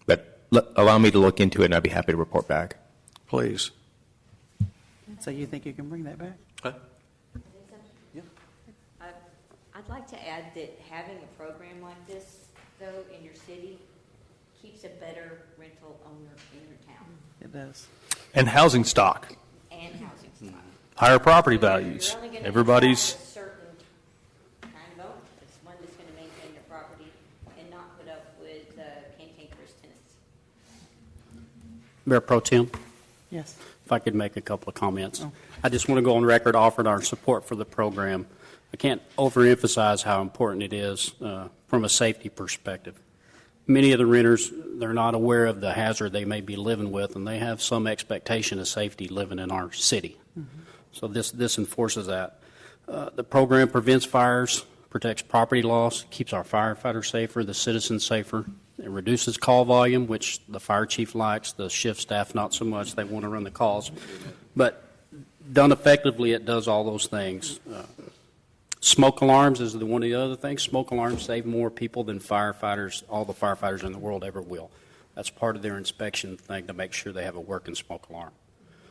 Speaker 9: But allow me to look into it, and I'd be happy to report back.
Speaker 6: Please.
Speaker 1: So you think you can bring that back?
Speaker 4: I'd like to add that having a program like this, though, in your city keeps a better rental owner in your town
Speaker 1: It does.
Speaker 3: And housing stock,
Speaker 4: and housing stock.
Speaker 3: higher property values.
Speaker 4: You're only gonna
Speaker 3: Everybody's,
Speaker 4: attract a certain kind of owner. It's one that's going to maintain your property and not put up with cantankerous tenants.
Speaker 10: Mayor Pro Tem,
Speaker 1: Yes.
Speaker 10: if I could make a couple of comments. I just want to go on record offering our support for the program. I can't overemphasize how important it is from a safety perspective. Many of the renters, they're not aware of the hazard they may be living with, and they have some expectation of safety living in our city. So this enforces that. The program prevents fires, protects property loss, keeps our firefighters safer, the citizens safer. It reduces call volume, which the fire chief likes, the shift staff not so much. They want to run the calls. But done effectively, it does all those things. Smoke alarms is one of the other things. Smoke alarms save more people than firefighters, all the firefighters in the world ever will. That's part of their inspection thing to make sure they have a working smoke alarm.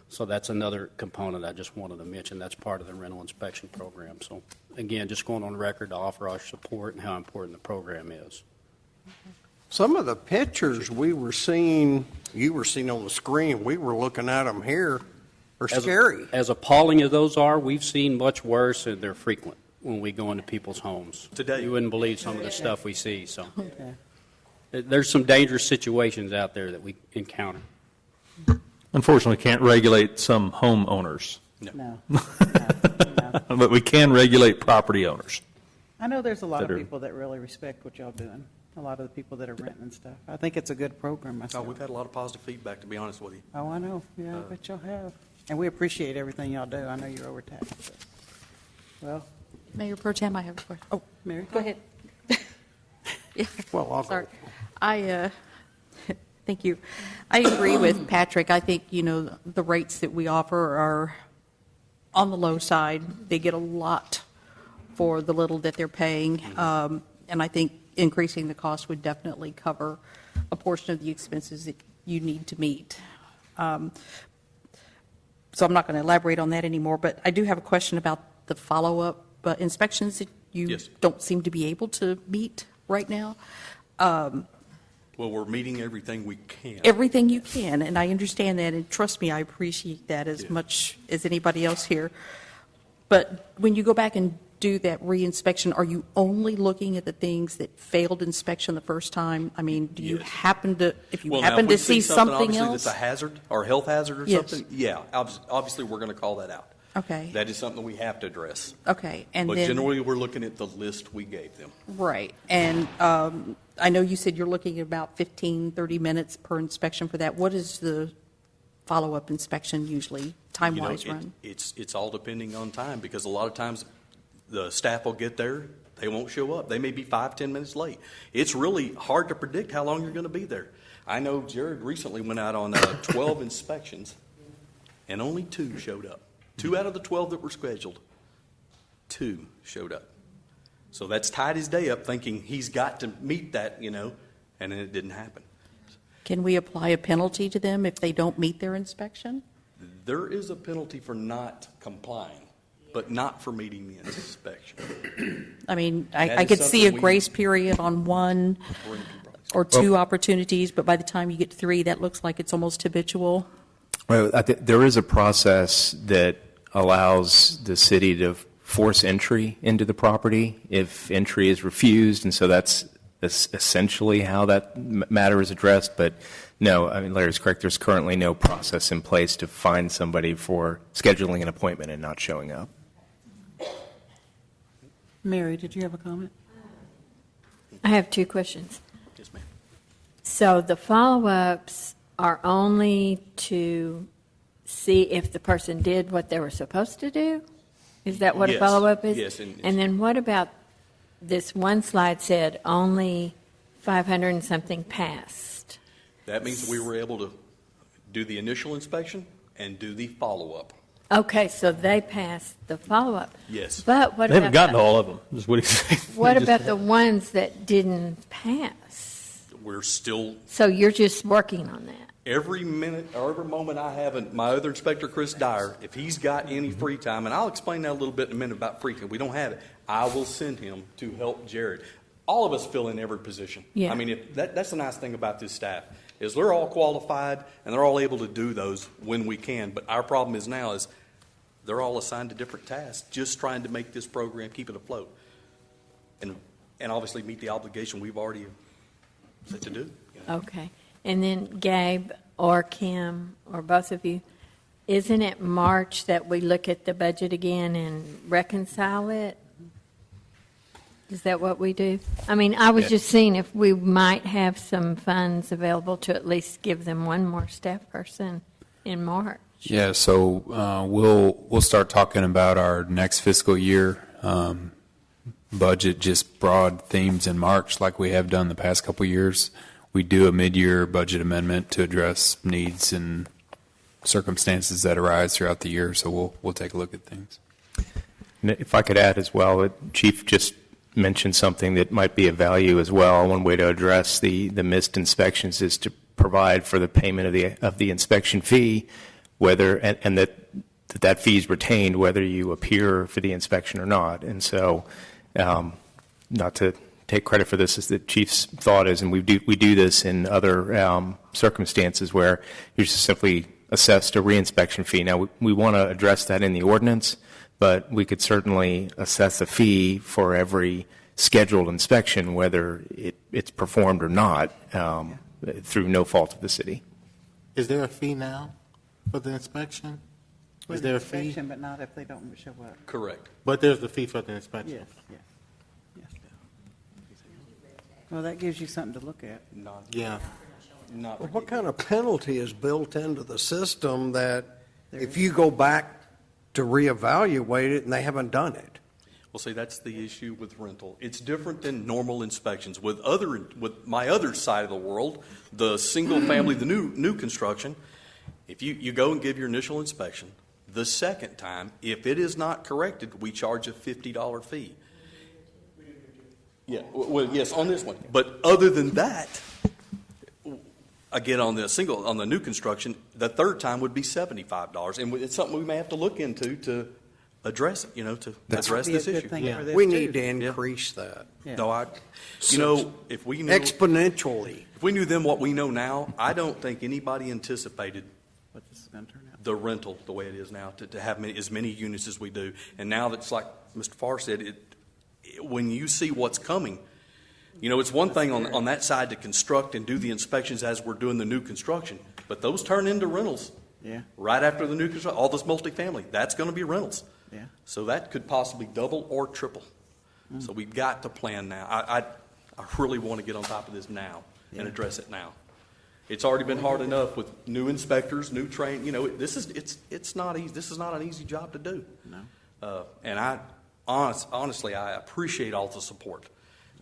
Speaker 10: So that's another component I just wanted to mention. That's part of the rental inspection program. So again, just going on record to offer our support and how important the program is.
Speaker 6: Some of the pictures we were seeing, you were seeing on the screen, we were looking at them here, are scary.
Speaker 10: As appalling as those are, we've seen much worse, and they're frequent when we go into people's homes.
Speaker 7: Today.
Speaker 10: You wouldn't believe some of the stuff we see. So there's some dangerous situations out there that we encounter.
Speaker 3: Unfortunately, can't regulate some homeowners,
Speaker 1: No.
Speaker 3: but we can regulate property owners.
Speaker 1: I know there's a lot
Speaker 3: That
Speaker 1: of
Speaker 3: are-
Speaker 1: people that really respect what y'all doing. A lot of the people that are renting and stuff. I think it's a good program
Speaker 7: Oh,
Speaker 1: myself.
Speaker 7: we've had a lot of positive feedback, to be honest with you.
Speaker 1: Oh, I know. Yeah, I bet y'all have. And we appreciate everything y'all do. I know you're overtaxed. But. Well,
Speaker 11: Mayor Pro Tem, I have a question.
Speaker 1: oh, Mary.
Speaker 11: Go ahead. Yeah,
Speaker 6: Well, I'll
Speaker 11: sorry.
Speaker 6: go.
Speaker 11: Thank you. I agree with Patrick. I think, the rates that we offer are on the low side. They get a lot for the little that they're paying. And I think increasing the cost would definitely cover a portion of the expenses that you need to meet. So I'm not going to elaborate on that anymore, but I do have a question about the follow-up inspections that you
Speaker 7: Yes.
Speaker 11: don't seem to be able to meet right now.
Speaker 7: Well, we're meeting everything we can.
Speaker 11: Everything you can, and I understand that, and trust me, I appreciate that as
Speaker 7: Yeah.
Speaker 11: much as anybody else here. But when you go back and do that re-inspection, are you only looking at the things that failed inspection the first time? I mean, do you
Speaker 7: Yes.
Speaker 11: happen to, if you
Speaker 7: Well, now,
Speaker 11: happen
Speaker 7: if we
Speaker 11: to see something
Speaker 7: obviously
Speaker 11: else?
Speaker 7: that's a hazard or a health hazard or
Speaker 11: Yes.
Speaker 7: something, yeah, obviously we're going to call that out.
Speaker 11: Okay.
Speaker 7: That is something we have to address.
Speaker 11: Okay, and
Speaker 7: But
Speaker 11: then,
Speaker 7: generally, we're looking at the list we gave them.
Speaker 11: right, and I know you said you're looking at about 15, 30 minutes per inspection for that. What is the follow-up inspection usually, time-wise run?
Speaker 7: It's all depending on time, because a lot of times the staff will get there, they won't show up. They may be 5, 10 minutes late. It's really hard to predict how long you're going to be there. I know Jared recently went out on 12 inspections, and only 2 showed up. 2 out of the 12 that were scheduled, 2 showed up. So that's tied his day up thinking he's got to meet that, and then it didn't happen.
Speaker 11: Can we apply a penalty to them if they don't meet their inspection?
Speaker 7: There is a penalty for not complying, but not for meeting the inspection.
Speaker 11: I mean,
Speaker 7: That
Speaker 11: I
Speaker 7: is
Speaker 11: could see a
Speaker 7: something we-
Speaker 11: grace period on 1
Speaker 7: We're in compliance.
Speaker 11: or 2 opportunities, but by the time you get to 3, that looks like it's almost habitual.
Speaker 9: Well, there is a process that allows the city to force entry into the property if entry is refused, and so that's essentially how that matter is addressed. But no, I mean, Larry's correct. There's currently no process in place to fine somebody for scheduling an appointment and not showing up.
Speaker 1: Mary, did you have a comment?
Speaker 12: I have 2 questions.
Speaker 7: Yes, ma'am.
Speaker 12: So the follow-ups are only to see if the person did what they were supposed to do? Is that what
Speaker 7: Yes.
Speaker 12: a follow-up is?
Speaker 7: Yes,
Speaker 12: And then what about this one slide said only 500 and something passed?
Speaker 7: That means we were able to do the initial inspection and do the follow-up.
Speaker 12: Okay, so they passed the follow-up.
Speaker 7: Yes.
Speaker 12: But what
Speaker 3: They haven't
Speaker 12: about
Speaker 3: gotten to all of them, is what he's saying.
Speaker 12: what about the ones that didn't pass?
Speaker 7: We're still,
Speaker 12: So you're just working on that?
Speaker 7: every minute or every moment I have, and my other inspector, Chris Dyer, if he's got any free time, and I'll explain that a little bit in a minute about free time, we don't have it, I will send him to help Jared. All of us fill in every position.
Speaker 12: Yeah.
Speaker 7: I mean, that's the nice thing about this staff, is they're all qualified, and they're all able to do those when we can. But our problem is now is they're all assigned to different tasks, just trying to make this program, keep it afloat. And obviously meet the obligation we've already set to do.
Speaker 12: Okay. And then Gabe or Kim or both of you, isn't it March that we look at the budget again and reconcile it? Is that what we do? I mean, I was
Speaker 8: Yeah.
Speaker 12: just seeing if we might have some funds available to at least give them one more staff person in March.
Speaker 8: Yeah, so we'll start talking about our next fiscal year budget, just broad themes in March, like we have done the past couple years. We do a mid-year budget amendment to address needs and circumstances that arise throughout the year. So we'll take a look at things.
Speaker 9: And if I could add as well, Chief just mentioned something that might be of value as well. One way to address the missed inspections is to provide for the payment of the inspection fee, whether and that fee is retained whether you appear for the inspection or not. And so, not to take credit for this, is the Chief's thought is, and we do this in other circumstances where you're just simply assessed a reinspection fee. Now we want to address that in the ordinance, but we could certainly assess a fee for every scheduled inspection, whether it's performed or not, through no fault of the city.
Speaker 13: Is there a fee now for the inspection? Is there a fee?
Speaker 1: Inspection, but not if they don't show up.
Speaker 7: Correct.
Speaker 13: But there's a fee for the inspection?
Speaker 1: Yes, yes, yes. Well, that gives you something to look at.
Speaker 13: Yeah.
Speaker 7: Not
Speaker 6: Well, what kind of penalty is built into the system that if you go back to reevaluate it and they haven't done it?
Speaker 7: Well, see, that's the issue with rental. It's different than normal inspections. With my other side of the world, the single family, the new construction, if you go and give your initial inspection, the second time, if it is not corrected, we charge a $50 fee. Yeah, well, yes, on this one. But other than that, again, on the new construction, the third time would be $75, and it's something we may have to look into to address it, to address this issue.
Speaker 6: We need to increase that.
Speaker 1: Yeah.
Speaker 7: No, if we knew
Speaker 6: Exponentially.
Speaker 7: if we knew then what we know now, I don't think anybody anticipated
Speaker 1: What this is going to turn out.
Speaker 7: the rental the way it is now to have as many units as we do. And now that's like Mr. Farr said, when you see what's coming, it's one thing on that side to construct and do the inspections as we're doing the new construction, but those turn into rentals.
Speaker 1: Yeah.
Speaker 7: Right after the new construction, all this multifamily, that's going to be rentals.
Speaker 1: Yeah.
Speaker 7: So that could possibly double or triple. So we've got to plan now. I really want to get on top of this now and address it now. It's already been hard enough with new inspectors, new train. It's not easy. This is not an easy job to do.
Speaker 1: No.
Speaker 7: And honestly, I appreciate all the support.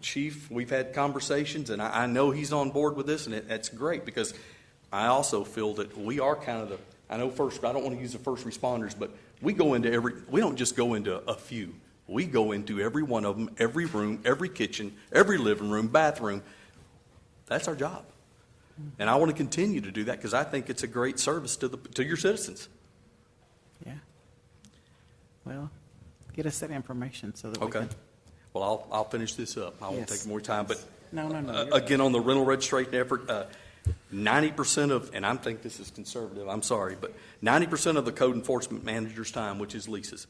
Speaker 7: Chief, we've had conversations, and I know he's on board with this, and that's great because I also feel that we are kind of I don't want to use the first responders, but we don't just go into a few. We go into every one of them, every room, every kitchen, every living room, bathroom. That's our job. And I want to continue to do that because I think it's a great service to your citizens.
Speaker 1: Yeah. Well, get us that information so that we
Speaker 7: Okay.
Speaker 1: can.
Speaker 7: Well, I'll finish this up. I won't
Speaker 1: Yes.
Speaker 7: take more time. But
Speaker 1: No.
Speaker 7: again, on the rental registration effort, 90% of, and I think this is conservative, I'm sorry, but 90% of the code enforcement manager's time, which is Lisa's,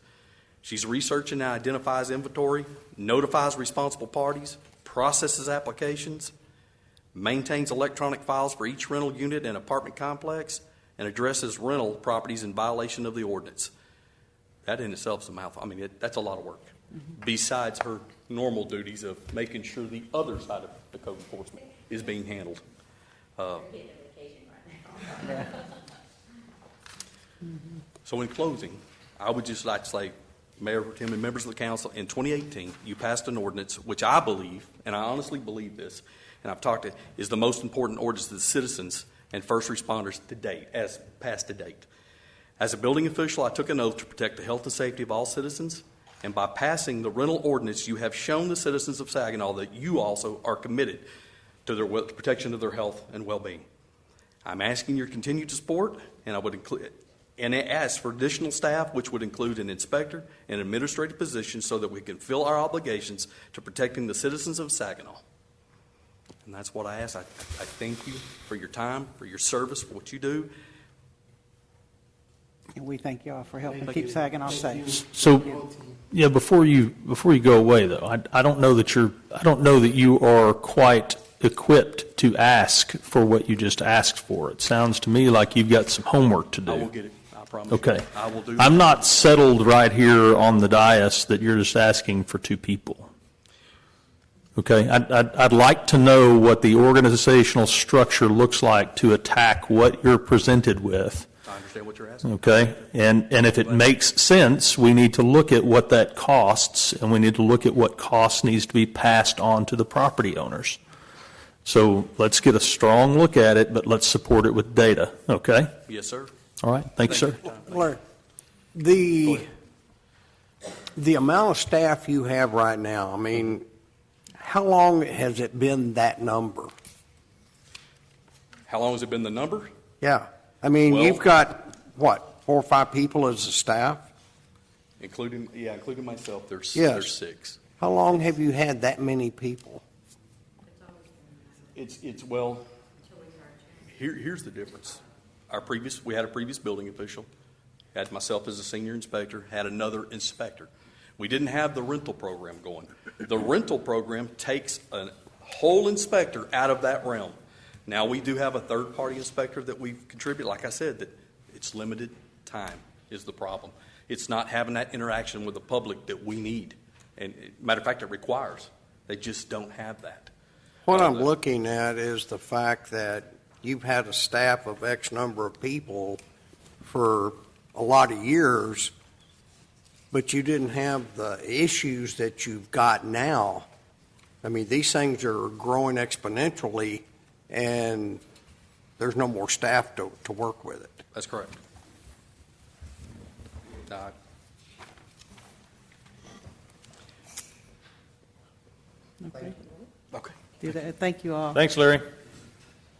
Speaker 7: she's researching and identifies inventory, notifies responsible parties, processes applications, maintains electronic files for each rental unit and apartment complex, and addresses rental properties in violation of the ordinance. That in itself is a mouthful. I mean, that's a lot of work. Besides her normal duties of making sure the other side of the code enforcement is being handled. So in closing, I would just like to say, Mayor Pro Tem and members of the council, in 2018, you passed an ordinance which I believe, and I honestly believe this, and I've talked to, is the most important ordinance to the citizens and first responders to date, as passed to date. As a building official, I took an oath to protect the health and safety of all citizens, and by passing the rental ordinance, you have shown the citizens of Saginaw that you also are committed to their protection of their health and well-being. I'm asking your continued support, and I would include and ask for additional staff, which would include an inspector and administrative positions, so that we can fill our obligations to protecting the citizens of Saginaw. And that's what I ask. I thank you for your time, for your service, for what you do.
Speaker 1: And we thank you all for helping keep Saginaw safe.
Speaker 3: So, yeah, before you go away though, I don't know that you are quite equipped to ask for what you just asked for. It sounds to me like you've got some homework to do.
Speaker 7: I will get it. I promise.
Speaker 3: Okay.
Speaker 7: You. I will do.
Speaker 3: I'm not settled right here on the dais that you're just asking for two people. Okay, I'd like to know what the organizational structure looks like to attack what you're presented with.
Speaker 7: I understand what you're asking.
Speaker 3: Okay, and if it makes sense, we need to look at what that costs, and we need to look at what cost needs to be passed on to the property owners. So let's get a strong look at it, but let's support it with data, okay?
Speaker 7: Yes, sir.
Speaker 3: All right, thank you, sir.
Speaker 6: Larry, the amount of staff you have right now, I mean, how long has it been that number?
Speaker 7: How long has it been the number?
Speaker 6: Yeah. I mean,
Speaker 7: Well-
Speaker 6: you've got, what, 4 or 5 people as a staff?
Speaker 7: Including myself, there's
Speaker 6: Yes.
Speaker 7: 6.
Speaker 6: How long have you had that many people?
Speaker 7: It's well, here's the difference. We had a previous building official, had myself as a senior inspector, had another inspector. We didn't have the rental program going. The rental program takes a whole inspector out of that realm. Now, we do have a third-party inspector that we've contributed. Like I said, that it's limited time is the problem. It's not having that interaction with the public that we need. And matter of fact, it requires. They just don't have that.
Speaker 6: What I'm looking at is the fact that you've had a staff of X number of people for a lot of years, but you didn't have the issues that you've got now. I mean, these things are growing exponentially, and there's no more staff to work with it.
Speaker 7: That's correct.
Speaker 1: Okay.
Speaker 7: Okay.
Speaker 1: Thank you all.
Speaker 3: Thanks, Larry.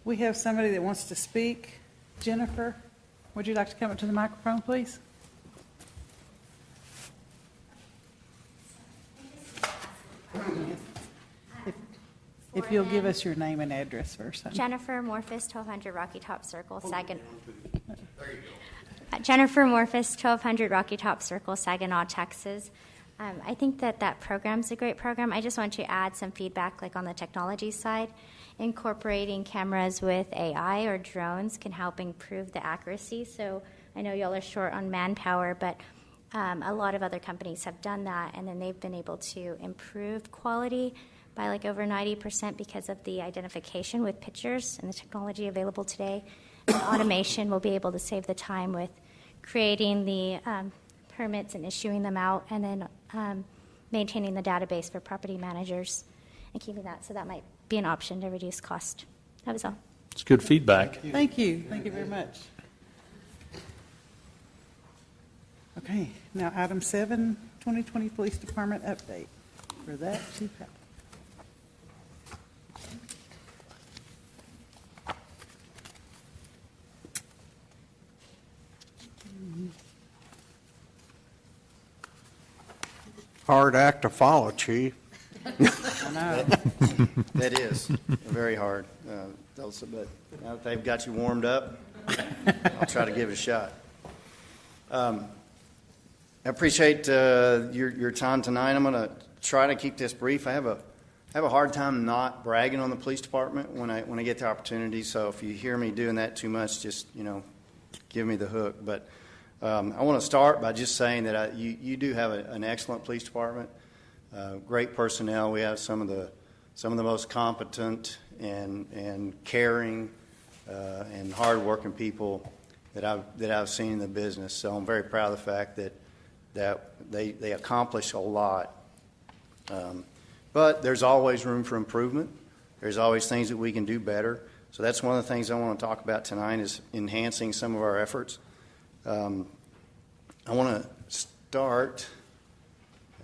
Speaker 1: We have somebody that wants to speak. Jennifer, would you like to come up to the microphone, please? If you'll give us your name and address first. honey.
Speaker 14: Jennifer Morphus, 1200 Rocky Top Circle, Saginaw. Jennifer Morphus, 1200 Rocky Top Circle, Saginaw, Texas. I think that program's a great program. I just want to add some feedback, like on the technology side. Incorporating cameras with AI or drones can help improve the accuracy. So I know y'all are short on manpower, but a lot of other companies have done that, and then they've been able to improve quality by like over 90% because of the identification with pictures and the technology available today. And automation will be able to save the time with creating the permits and issuing them out, and then maintaining the database for property managers and keeping that. So that might be an option to reduce cost. That was all.
Speaker 3: It's good feedback.
Speaker 1: Thank you. Thank you very much. Okay, now item 7, 2020 Police Department update. For that, Chief Howell.
Speaker 6: Hard act to follow, Chief.
Speaker 1: I know.
Speaker 15: That is very hard. But now that they've got you warmed up, I'll try to give it a shot. I appreciate your time tonight. I'm going to try to keep this brief. I have a hard time not bragging on the police department when I get the opportunity. So if you hear me doing that too much, just give me the hook. But I want to start by just saying that you do have an excellent police department. Great personnel. We have some of the most competent and caring and hardworking people that I've seen in the business. So I'm very proud of the fact that they accomplish a lot. But there's always room for improvement. There's always things that we can do better. So that's one of the things I want to talk about tonight is enhancing some of our efforts. I want to start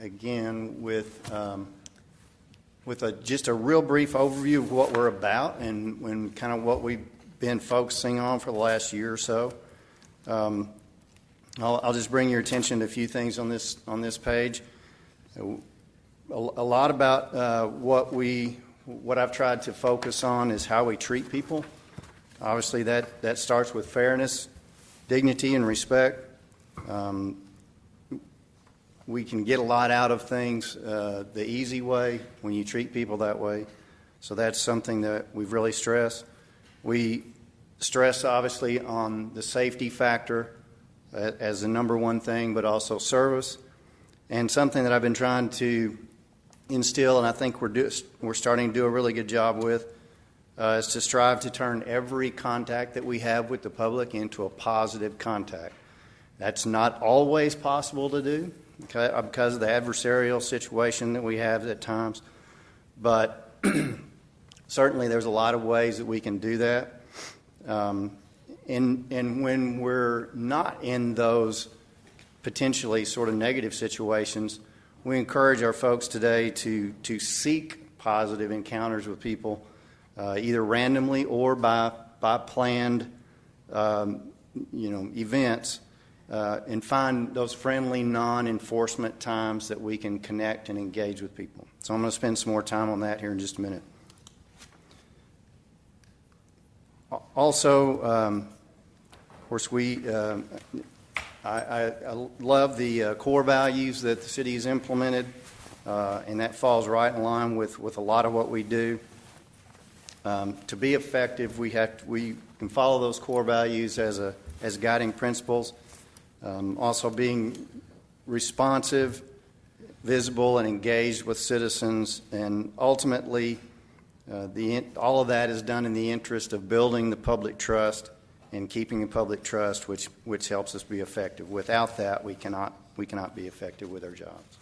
Speaker 15: again with just a real brief overview of what we're about and kind of what we've been focusing on for the last year or so. I'll just bring your attention to a few things on this page. A lot about what I've tried to focus on is how we treat people. Obviously, that starts with fairness, dignity, and respect. We can get a lot out of things the easy way when you treat people that way. So that's something that we've really stressed. We stress, obviously, on the safety factor as the number one thing, but also service. And something that I've been trying to instill, and I think we're starting to do a really good job with, is to strive to turn every contact that we have with the public into a positive contact. That's not always possible to do because of the adversarial situation that we have at times, but certainly there's a lot of ways that we can do that. And when we're not in those potentially sort of negative situations, we encourage our folks today to seek positive encounters with people, either randomly or by planned events, and find those friendly, non-enforcement times that we can connect and engage with people. So I'm going to spend some more time on that here in just a minute. Also, of course, I love the core values that the city has implemented, and that falls right in line with a lot of what we do. To be effective, we can follow those core values as guiding principles. Also, being responsive, visible, and engaged with citizens, and ultimately, all of that is done in the interest of building the public trust and keeping the public trust, which helps us be effective. Without that, we cannot be effective with our jobs.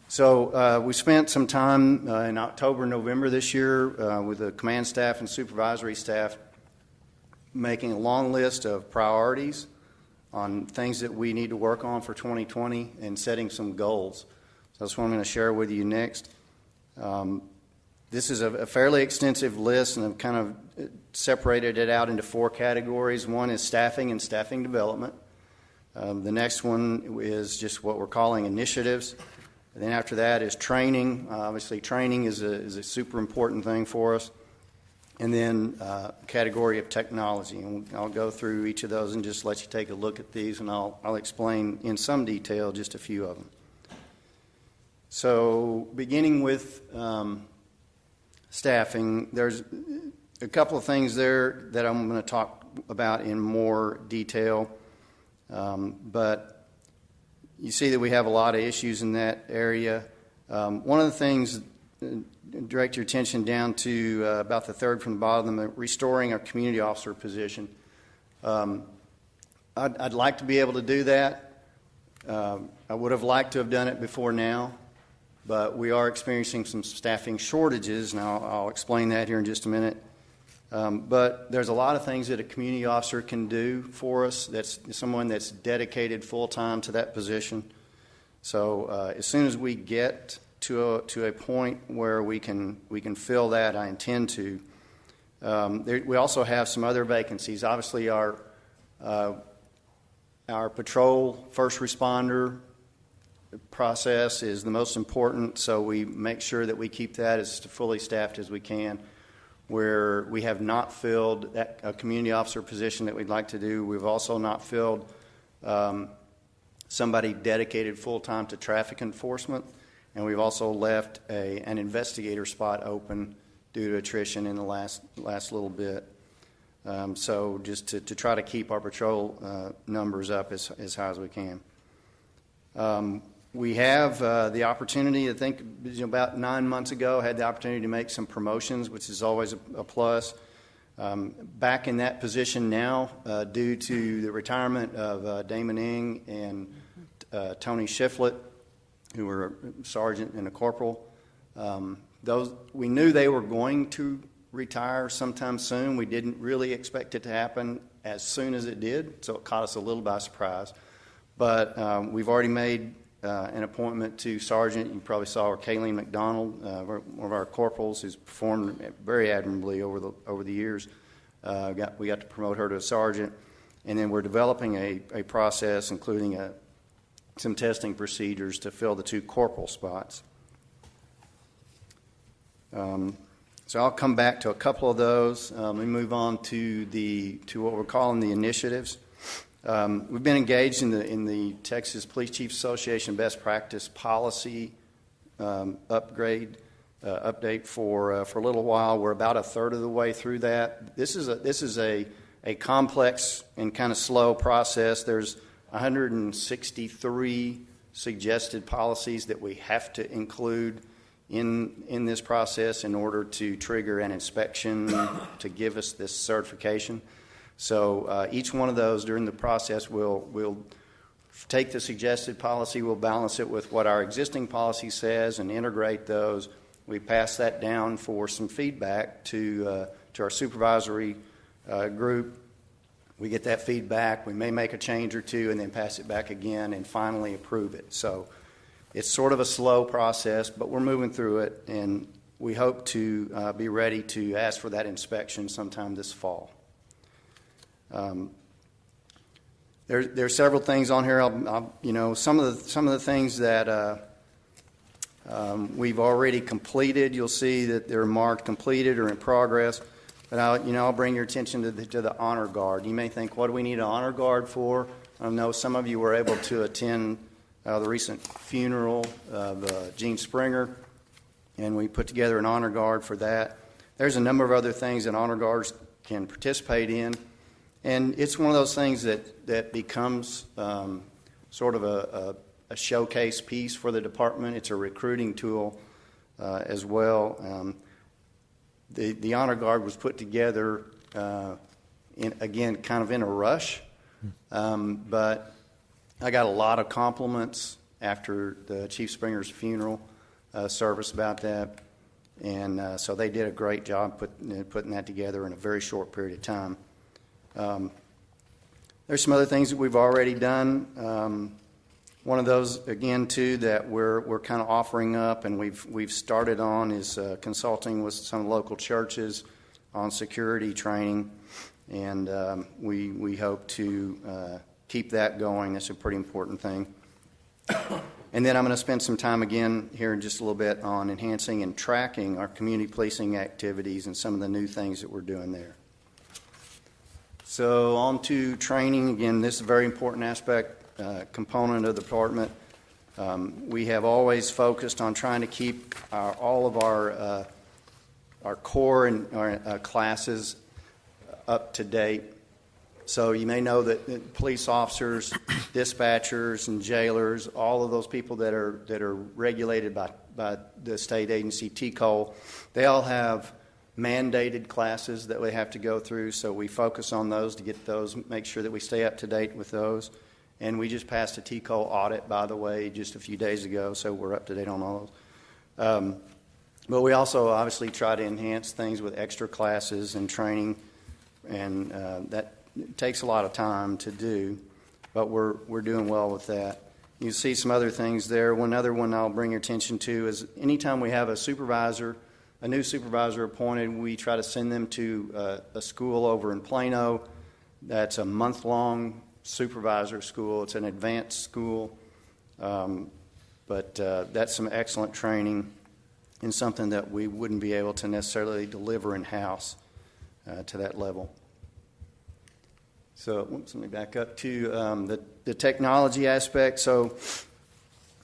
Speaker 15: So we spent some time in October, November this year with the command staff and supervisory staff making a long list of priorities on things that we need to work on for 2020 and setting some goals. So that's what I'm going to share with you next. This is a fairly extensive list, and I've kind of separated it out into 4 categories. One is staffing and staffing development. The next one is just what we're calling initiatives. And then after that is training. Obviously, training is a super important thing for us. And then category of technology. And I'll go through each of those and just let you take a look at these, and I'll explain in some detail just a few of them. So beginning with staffing, there's a couple of things there that I'm going to talk about in more detail. But you see that we have a lot of issues in that area. One of the things, direct your attention down to about the third from the bottom, restoring our community officer position. I'd like to be able to do that. I would have liked to have done it before now, but we are experiencing some staffing shortages, and I'll explain that here in just a minute. But there's a lot of things that a community officer can do for us. That's someone that's dedicated full-time to that position. So as soon as we get to a point where we can fill that, I intend to. We also have some other vacancies. Obviously, our patrol first responder process is the most important, so we make sure that we keep that as fully staffed as we can. Where we have not filled a community officer position that we'd like to do, we've also not filled somebody dedicated full-time to traffic enforcement, and we've also left an investigator spot open due to attrition in the last little bit. So just to try to keep our patrol numbers up as high as we can. We have the opportunity, I think about 9 months ago, had the opportunity to make some promotions, which is always a plus. Back in that position now, due to the retirement of Damon Ng and Tony Shiflett, who were a sergeant and a corporal. We knew they were going to retire sometime soon. We didn't really expect it to happen as soon as it did, so it caught us a little by surprise. But we've already made an appointment to Sergeant. You probably saw her, Kayleen McDonald, one of our corporals who's performed very admirably over the years. We got to promote her to a sergeant. And then we're developing a process, including some testing procedures to fill the 2 corporal spots. So I'll come back to a couple of those. Let me move on to what we're calling the initiatives. We've been engaged in the Texas Police Chiefs Association Best Practice Policy update for a little while. We're about a third of the way through that. This is a complex and kind of slow process. There's 163 suggested policies that we have to include in this process in order to trigger an inspection to give us this certification. So each one of those during the process we'll take the suggested policy, we'll balance it with what our existing policy says and integrate those. We pass that down for some feedback to our supervisory group. We get that feedback, we may make a change or two and then pass it back again and finally approve it. So it's sort of a slow process, but we're moving through it, and we hope to be ready to ask for that inspection sometime this fall. There are several things on here. Some of the things that we've already completed. You'll see that they're marked completed or in progress. But I'll bring your attention to the honor guard. You may think, what do we need an honor guard for? I know some of you were able to attend the recent funeral of Gene Springer, and we put together an honor guard for that. There's a number of other things that honor guards can participate in, and it's one of those things that becomes sort of a showcase piece for the department. It's a recruiting tool as well. The honor guard was put together, again, kind of in a rush, but I got a lot of compliments after the Chief Springer's funeral service about that, and so they did a great job putting that together in a very short period of time. There's some other things that we've already done. One of those, again, too, that we're kind of offering up and we've started on is consulting with some local churches on security training, and we hope to keep that going. That's a pretty important thing. And then I'm going to spend some time again here in just a little bit on enhancing and tracking our community policing activities and some of the new things that we're doing there. So on to training. Again, this is a very important aspect. Component of the department. We have always focused on trying to keep all of our core and our classes up to date. So you may know that police officers, dispatchers, and jailers, all of those people that are regulated by the state agency TCOL, they all have mandated classes that we have to go through. So we focus on those to get those, make sure that we stay up to date with those. And we just passed a TCOL audit, by the way, just a few days ago, so we're up to date on all those. But we also obviously try to enhance things with extra classes and training, and that takes a lot of time to do, but we're doing well with that. You see some other things there. One other one I'll bring your attention to is anytime we have a new supervisor appointed, we try to send them to a school over in Plano. That's a month-long supervisor school. It's an advanced school, but that's some excellent training and something that we wouldn't be able to necessarily deliver in-house to that level. So let me back up to the technology aspect. So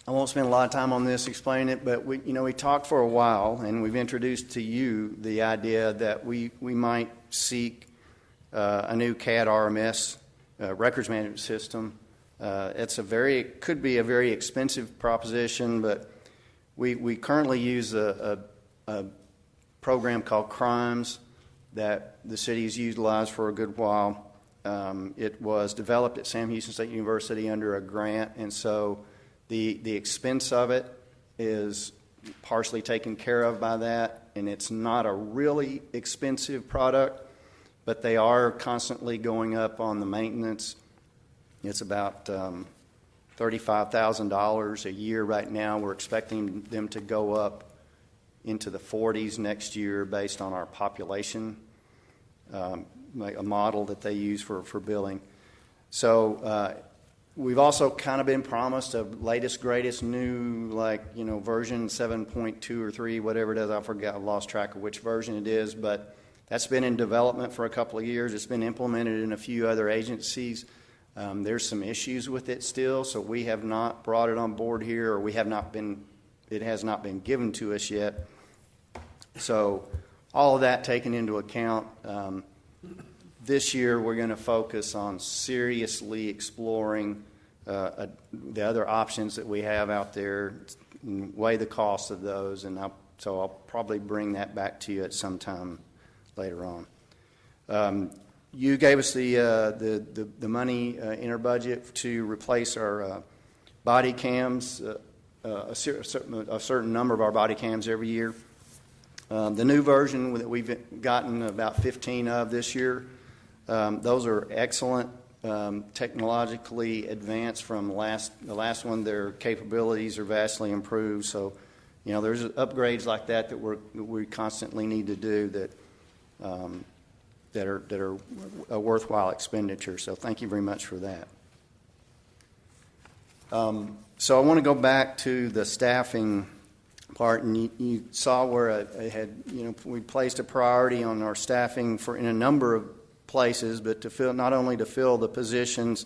Speaker 15: I won't spend a lot of time on this explaining it, but we talked for a while, and we've introduced to you the idea that we might seek a new CAD RMS records management system. It could be a very expensive proposition, but we currently use a program called CRIMES that the city has utilized for a good while. It was developed at Sam Houston State University under a grant, and so the expense of it is partially taken care of by that, and it's not a really expensive product, but they are constantly going up on the maintenance. It's about $35,000 a year right now. We're expecting them to go up into the 40s next year based on our population, like a model that they use for billing. So we've also kind of been promised a latest, greatest new, version 7.2 or 3, whatever it is. I forgot. I've lost track of which version it is, but that's been in development for a couple of years. It's been implemented in a few other agencies. There's some issues with it still, so we have not brought it on board here, or it has not been given to us yet. So all of that taken into account, this year we're going to focus on seriously exploring the other options that we have out there, and weigh the cost of those, and so I'll probably bring that back to you at some time later on. You gave us the money in our budget to replace our body cams, a certain number of our body cams every year. The new version that we've gotten about 15 of this year, those are excellent, technologically advanced from the last one. Their capabilities are vastly improved. So, there's upgrades like that we constantly need to do that are a worthwhile expenditure. So thank you very much for that. So I want to go back to the staffing part, and you saw where I had, we placed a priority on our staffing in a number of places, but not only to fill the positions,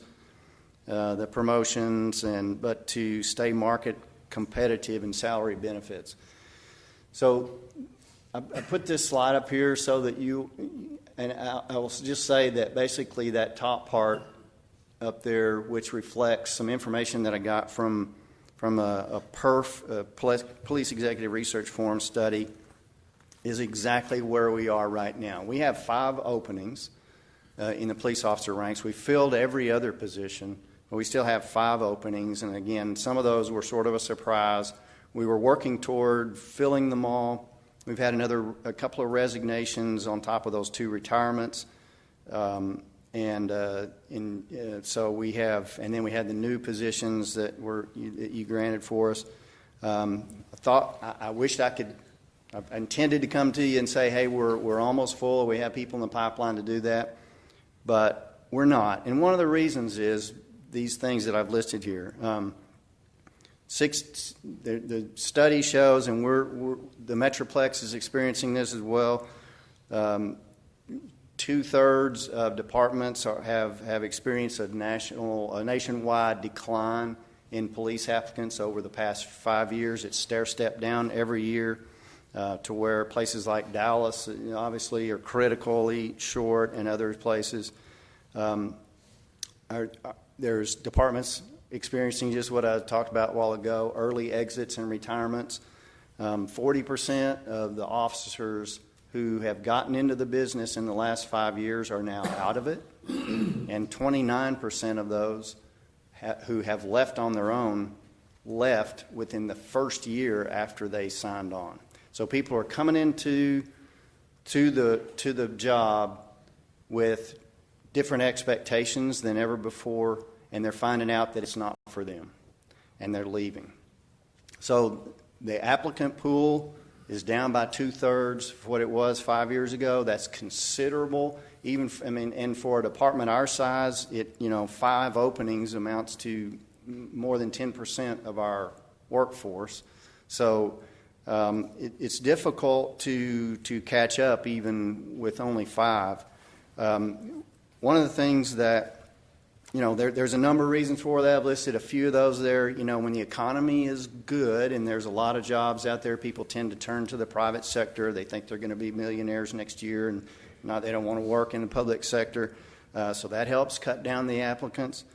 Speaker 15: the promotions, but to stay market competitive in salary benefits. So I put this slide up here so that I will just say that basically that top part up there, which reflects some information that I got from a Police Executive Research Forum study, is exactly where we are right now. We have 5 openings in the police officer ranks. We filled every other position, but we still have 5 openings. And again, some of those were sort of a surprise. We were working toward filling them all. We've had a couple of resignations on top of those 2 retirements. So we have, and then we had the new positions that you granted for us. I wished I intended to come to you and say, hey, we're almost full. We have people in the pipeline to do that, but we're not. And one of the reasons is these things that I've listed here. The study shows, and the Metroplex is experiencing this as well. 2/3 of departments have experienced a nationwide decline in police applicants over the past 5 years. It's stair-step down every year to where places like Dallas, obviously, are critically short, and other places. There's departments experiencing just what I talked about a while ago, early exits and retirements. 40% of the officers who have gotten into the business in the last 5 years are now out of it, and 29% of those who have left on their own left within the first year after they signed on. So people are coming into the job with different expectations than ever before, and they're finding out that it's not for them, and they're leaving. So the applicant pool is down by 2/3 of what it was 5 years ago. That's considerable. And for a department our size, 5 openings amounts to more than 10% of our workforce. So it's difficult to catch up even with only 5. One of the things that there's a number of reasons for that. I've listed a few of those there. When the economy is good and there's a lot of jobs out there, people tend to turn to the private sector. They think they're going to be millionaires next year, and they don't want to work in the public sector. So that helps cut down the applicants.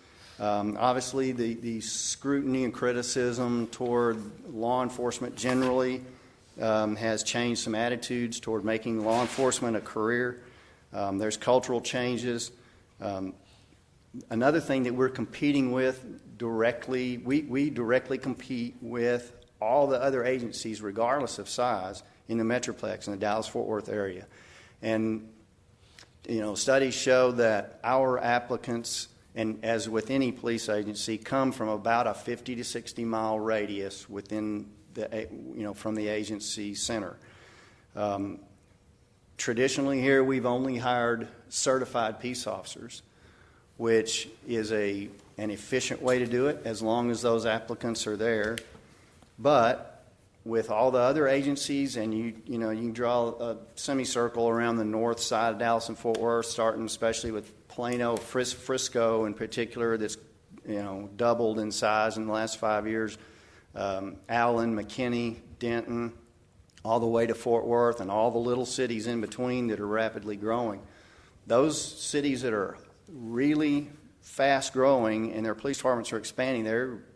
Speaker 15: Obviously, the scrutiny and criticism toward law enforcement generally has changed some attitudes toward making law enforcement a career. There's cultural changes. Another thing that we're competing with directly, we directly compete with all the other agencies, regardless of size, in the Metroplex, in the Dallas-Fort Worth area. And, studies show that our applicants, and as with any police agency, come from about a 50 to 60 mile radius within from the agency center. Traditionally here, we've only hired certified peace officers, which is an efficient way to do it as long as those applicants are there. But with all the other agencies, and you can draw a semicircle around the north side of Dallas and Fort Worth, starting especially with Plano, Frisco in particular, that's doubled in size in the last 5 years. Allen, McKinney, Denton, all the way to Fort Worth, and all the little cities in between that are rapidly growing. Those cities that are really fast growing and their police departments are expanding,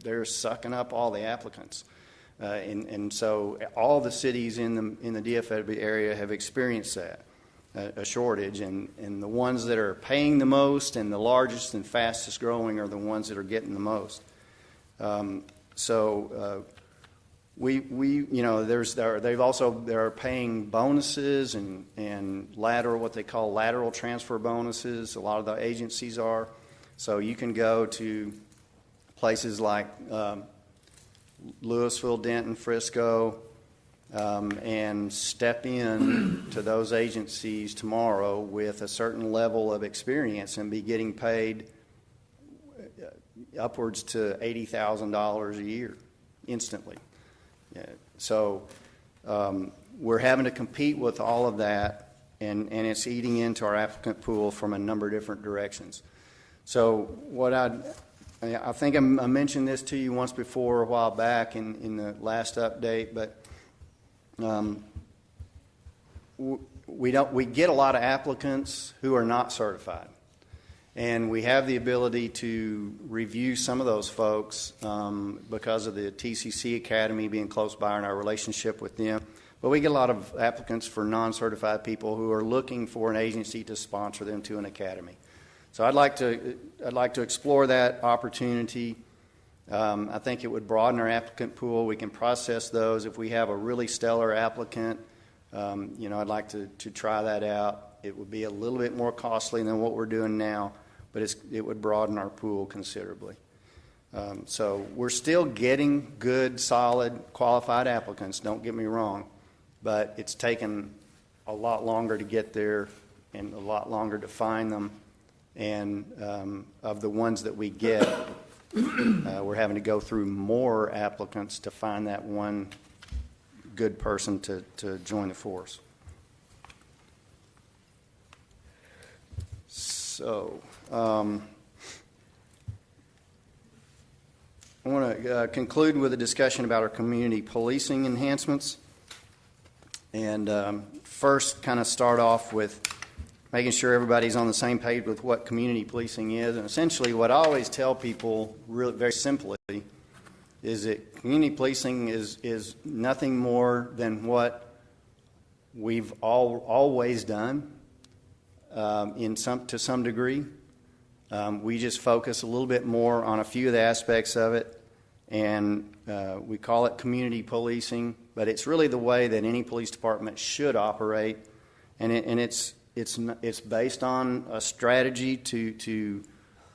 Speaker 15: they're sucking up all the applicants. And so all the cities in the DFW area have experienced that, a shortage. And the ones that are paying the most and the largest and fastest growing are the ones that are getting the most. They're paying bonuses and what they call lateral transfer bonuses. A lot of the agencies are. So you can go to places like Louisville, Denton, Frisco, and step in to those agencies tomorrow with a certain level of experience and be getting paid upwards to $80,000 a year instantly. Yeah. So we're having to compete with all of that, and it's eating into our applicant pool from a number of different directions. So I think I mentioned this to you once before a while back in the last update, but we get a lot of applicants who are not certified. And we have the ability to review some of those folks because of the TCC Academy being close by and our relationship with them. But we get a lot of applicants for non-certified people who are looking for an agency to sponsor them to an academy. So I'd like to explore that opportunity. I think it would broaden our applicant pool. We can process those. If we have a really stellar applicant, I'd like to try that out. It would be a little bit more costly than what we're doing now, but it would broaden our pool considerably. So we're still getting good, solid, qualified applicants, don't get me wrong, but it's taken a lot longer to get there and a lot longer to find them. And of the ones that we get, we're having to go through more applicants to find that one good person to join the force. So I want to conclude with a discussion about our community policing enhancements. And first kind of start off with making sure everybody's on the same page with what community policing is. And essentially what I always tell people really very simply is that community policing is nothing more than what we've always done to some degree. We just focus a little bit more on a few of the aspects of it, and we call it community policing, but it's really the way that any police department should operate, and it's based on a strategy to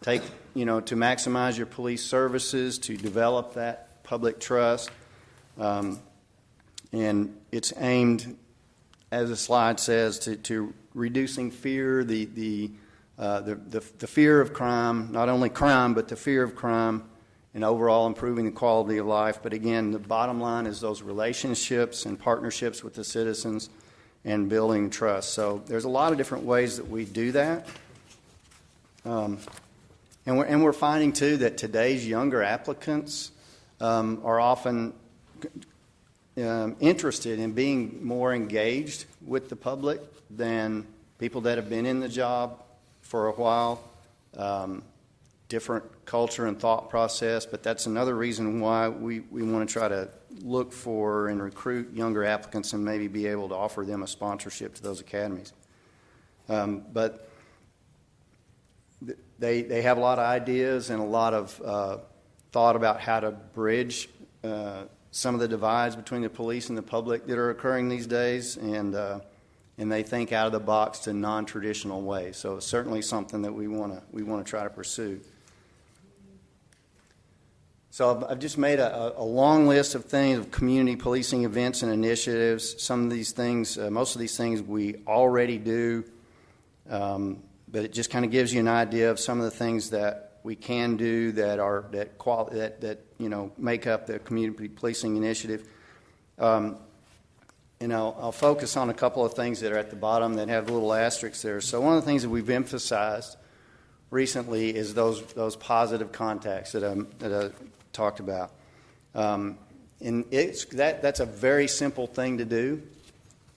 Speaker 15: take, to maximize your police services, to develop that public trust, and it's aimed, as the slide says, to reducing fear, the fear of crime, not only crime, but the fear of crime, and overall improving the quality of life. But again, the bottom line is those relationships and partnerships with the citizens and building trust. So there's a lot of different ways that we do that. And we're finding, too, that today's younger applicants are often interested in being more engaged with the public than people that have been in the job for a while. Different culture and thought process, but that's another reason why we want to try to look for and recruit younger applicants and maybe be able to offer them a sponsorship to those academies. But they have a lot of ideas and a lot of thought about how to bridge some of the divides between the police and the public that are occurring these days, and they think out of the box to non-traditional ways. So it's certainly something that we want to try to pursue. So I've just made a long list of things, of community policing events and initiatives. Some of these things, most of these things we already do, but it just kind of gives you an idea of some of the things that we can do that make up the community policing initiative. And I'll focus on a couple of things that are at the bottom that have little asterisks there. So one of the things that we've emphasized recently is those positive contacts that I talked about. And that's a very simple thing to do,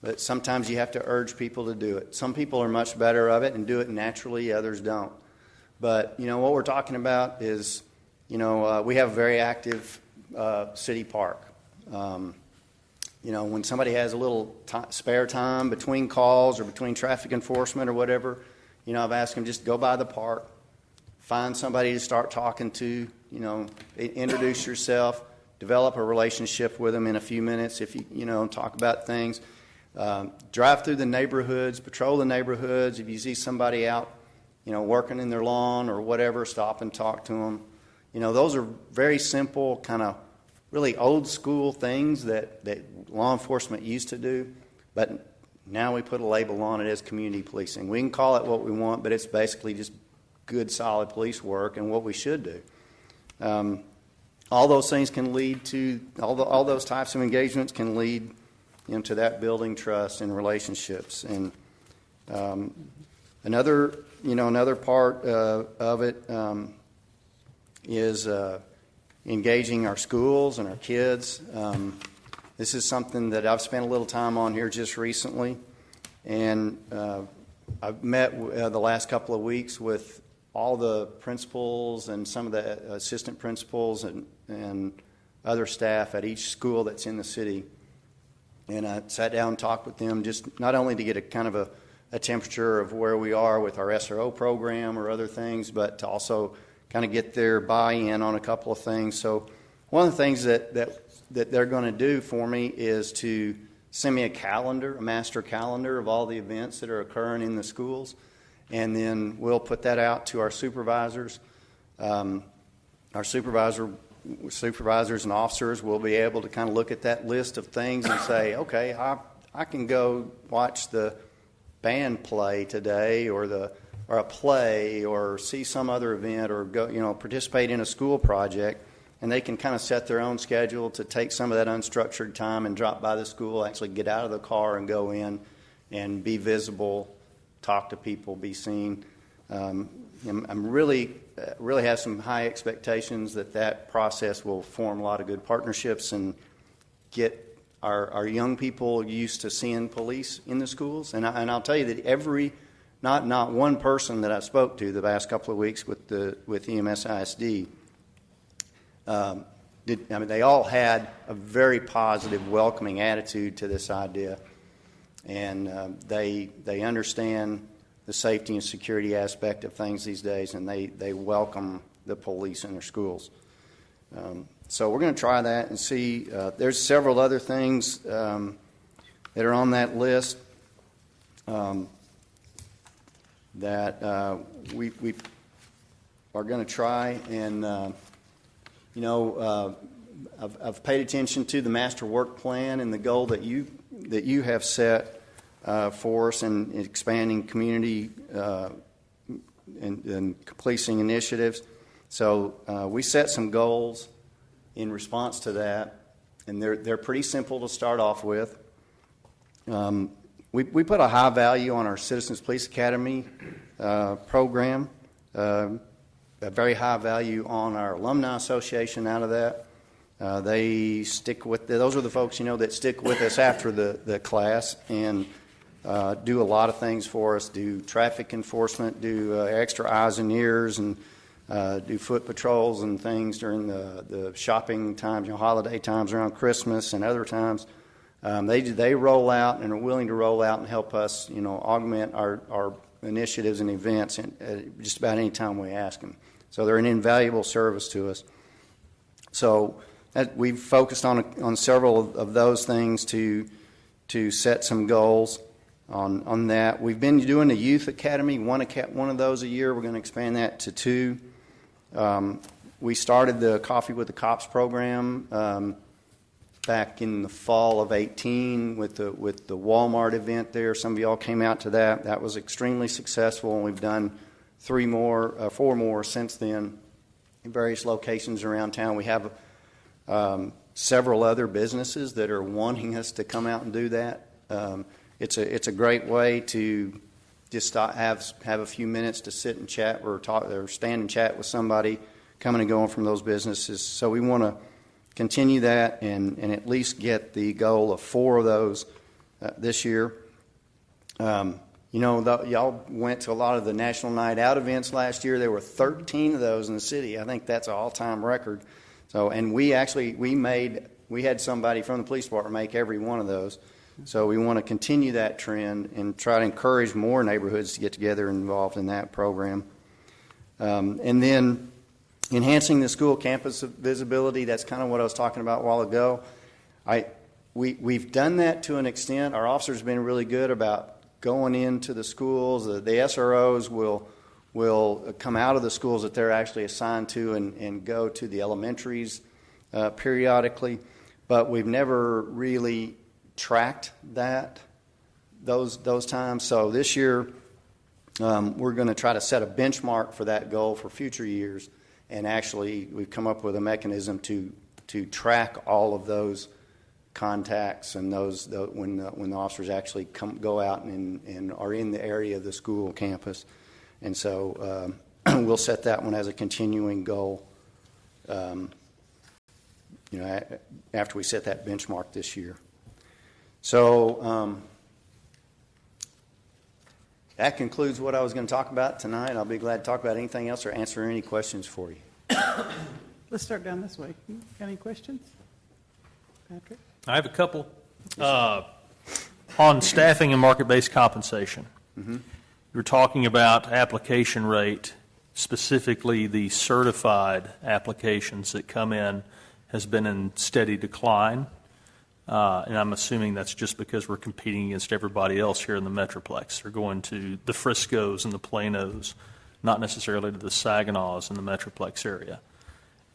Speaker 15: but sometimes you have to urge people to do it. Some people are much better of it and do it naturally, others don't. But, what we're talking about is, we have a very active city park. When somebody has a little spare time between calls or between traffic enforcement or whatever, I've asked them just go by the park, find somebody to start talking to, introduce yourself, develop a relationship with them in a few minutes if you, talk about things. Drive through the neighborhoods, patrol the neighborhoods. If you see somebody out, working in their lawn or whatever, stop and talk to them. Those are very simple, kind of really old school things that law enforcement used to do, but now we put a label on it as community policing. We can call it what we want, but it's basically just good, solid police work and what we should do. All those things can lead to, all those types of engagements can lead to that building trust and relationships. And another part of it is engaging our schools and our kids. This is something that I've spent a little time on here just recently, and I've met the last couple of weeks with all the principals and some of the assistant principals and other staff at each school that's in the city. And I sat down and talked with them just not only to get a kind of a temperature of where we are with our SRO program or other things, but to also kind of get their buy-in on a couple of things. So one of the things that they're going to do for me is to send me a master calendar of all the events that are occurring in the schools, and then we'll put that out to our supervisors. Our supervisors and officers will be able to kind of look at that list of things and say, okay, I can go watch the band play today or a play or see some other event or go participate in a school project, and they can kind of set their own schedule to take some of that unstructured time and drop by the school, actually get out of the car and go in and be visible, talk to people, be seen. I'm really have some high expectations that process will form a lot of good partnerships and get our young people used to seeing police in the schools. And I'll tell you that not one person that I spoke to the last couple of weeks with EMS ISD, they all had a very positive, welcoming attitude to this idea, and they understand the safety and security aspect of things these days, and they welcome the police in their schools. So we're going to try that and see. There's several other things that are on that list that we are going to try. And, I've paid attention to the master work plan and the goal that you have set for us in expanding community and policing initiatives. So we set some goals in response to that, and they're pretty simple to start off with. We put a high value on our Citizens Police Academy program, a very high value on our Alumni Association out of that. They stick with those are the folks that stick with us after the class and do a lot of things for us, do traffic enforcement, do extra eyes and ears, and do foot patrols and things during the shopping times, holiday times around Christmas and other times. They roll out and are willing to roll out and help us, augment our initiatives and events just about any time we ask them. So they're an invaluable service to us. So we've focused on several of those things to set some goals on that. We've been doing a youth academy, one of those a year. We're going to expand that to 2. We started the Coffee with the Cops program back in the fall of 2018 with the Walmart event there. Some of y'all came out to that. That was extremely successful, and we've done 4 more since then in various locations around town. We have several other businesses that are wanting us to come out and do that. It's a great way to just have a few minutes to sit and chat or talk or stand and chat with somebody coming and going from those businesses. So we want to continue that and at least get the goal of 4 of those this year. Y'all went to a lot of the National Night Out events last year. There were 13 of those in the city. I think that's an all-time record. So, and we had somebody from the police department make every one of those. So we want to continue that trend and try to encourage more neighborhoods to get together and involved in that program. And then enhancing the school campus visibility, that's kind of what I was talking about a while ago. We've done that to an extent. Our officers have been really good about going into the schools. The SROs will come out of the schools that they're actually assigned to and go to the elementaries periodically. But we've never really tracked those times. So this year, we're going to try to set a benchmark for that goal for future years. And actually, we've come up with a mechanism to track all of those contacts and when the officers actually go out and are in the area of the school campus. And so we'll set that one as a continuing goal, after we set that benchmark this year. So that concludes what I was going to talk about tonight. I'll be glad to talk about anything else or answer any questions for you.
Speaker 1: Let's start down this way. Got any questions? Patrick?
Speaker 3: I have a couple. On staffing and market-based compensation, you're talking about application rate, specifically the certified applications that come in has been in steady decline. And I'm assuming that's just because we're competing against everybody else here in the Metroplex. They're going to the Friscos and the Planos, not necessarily to the Saginaws in the Metroplex area.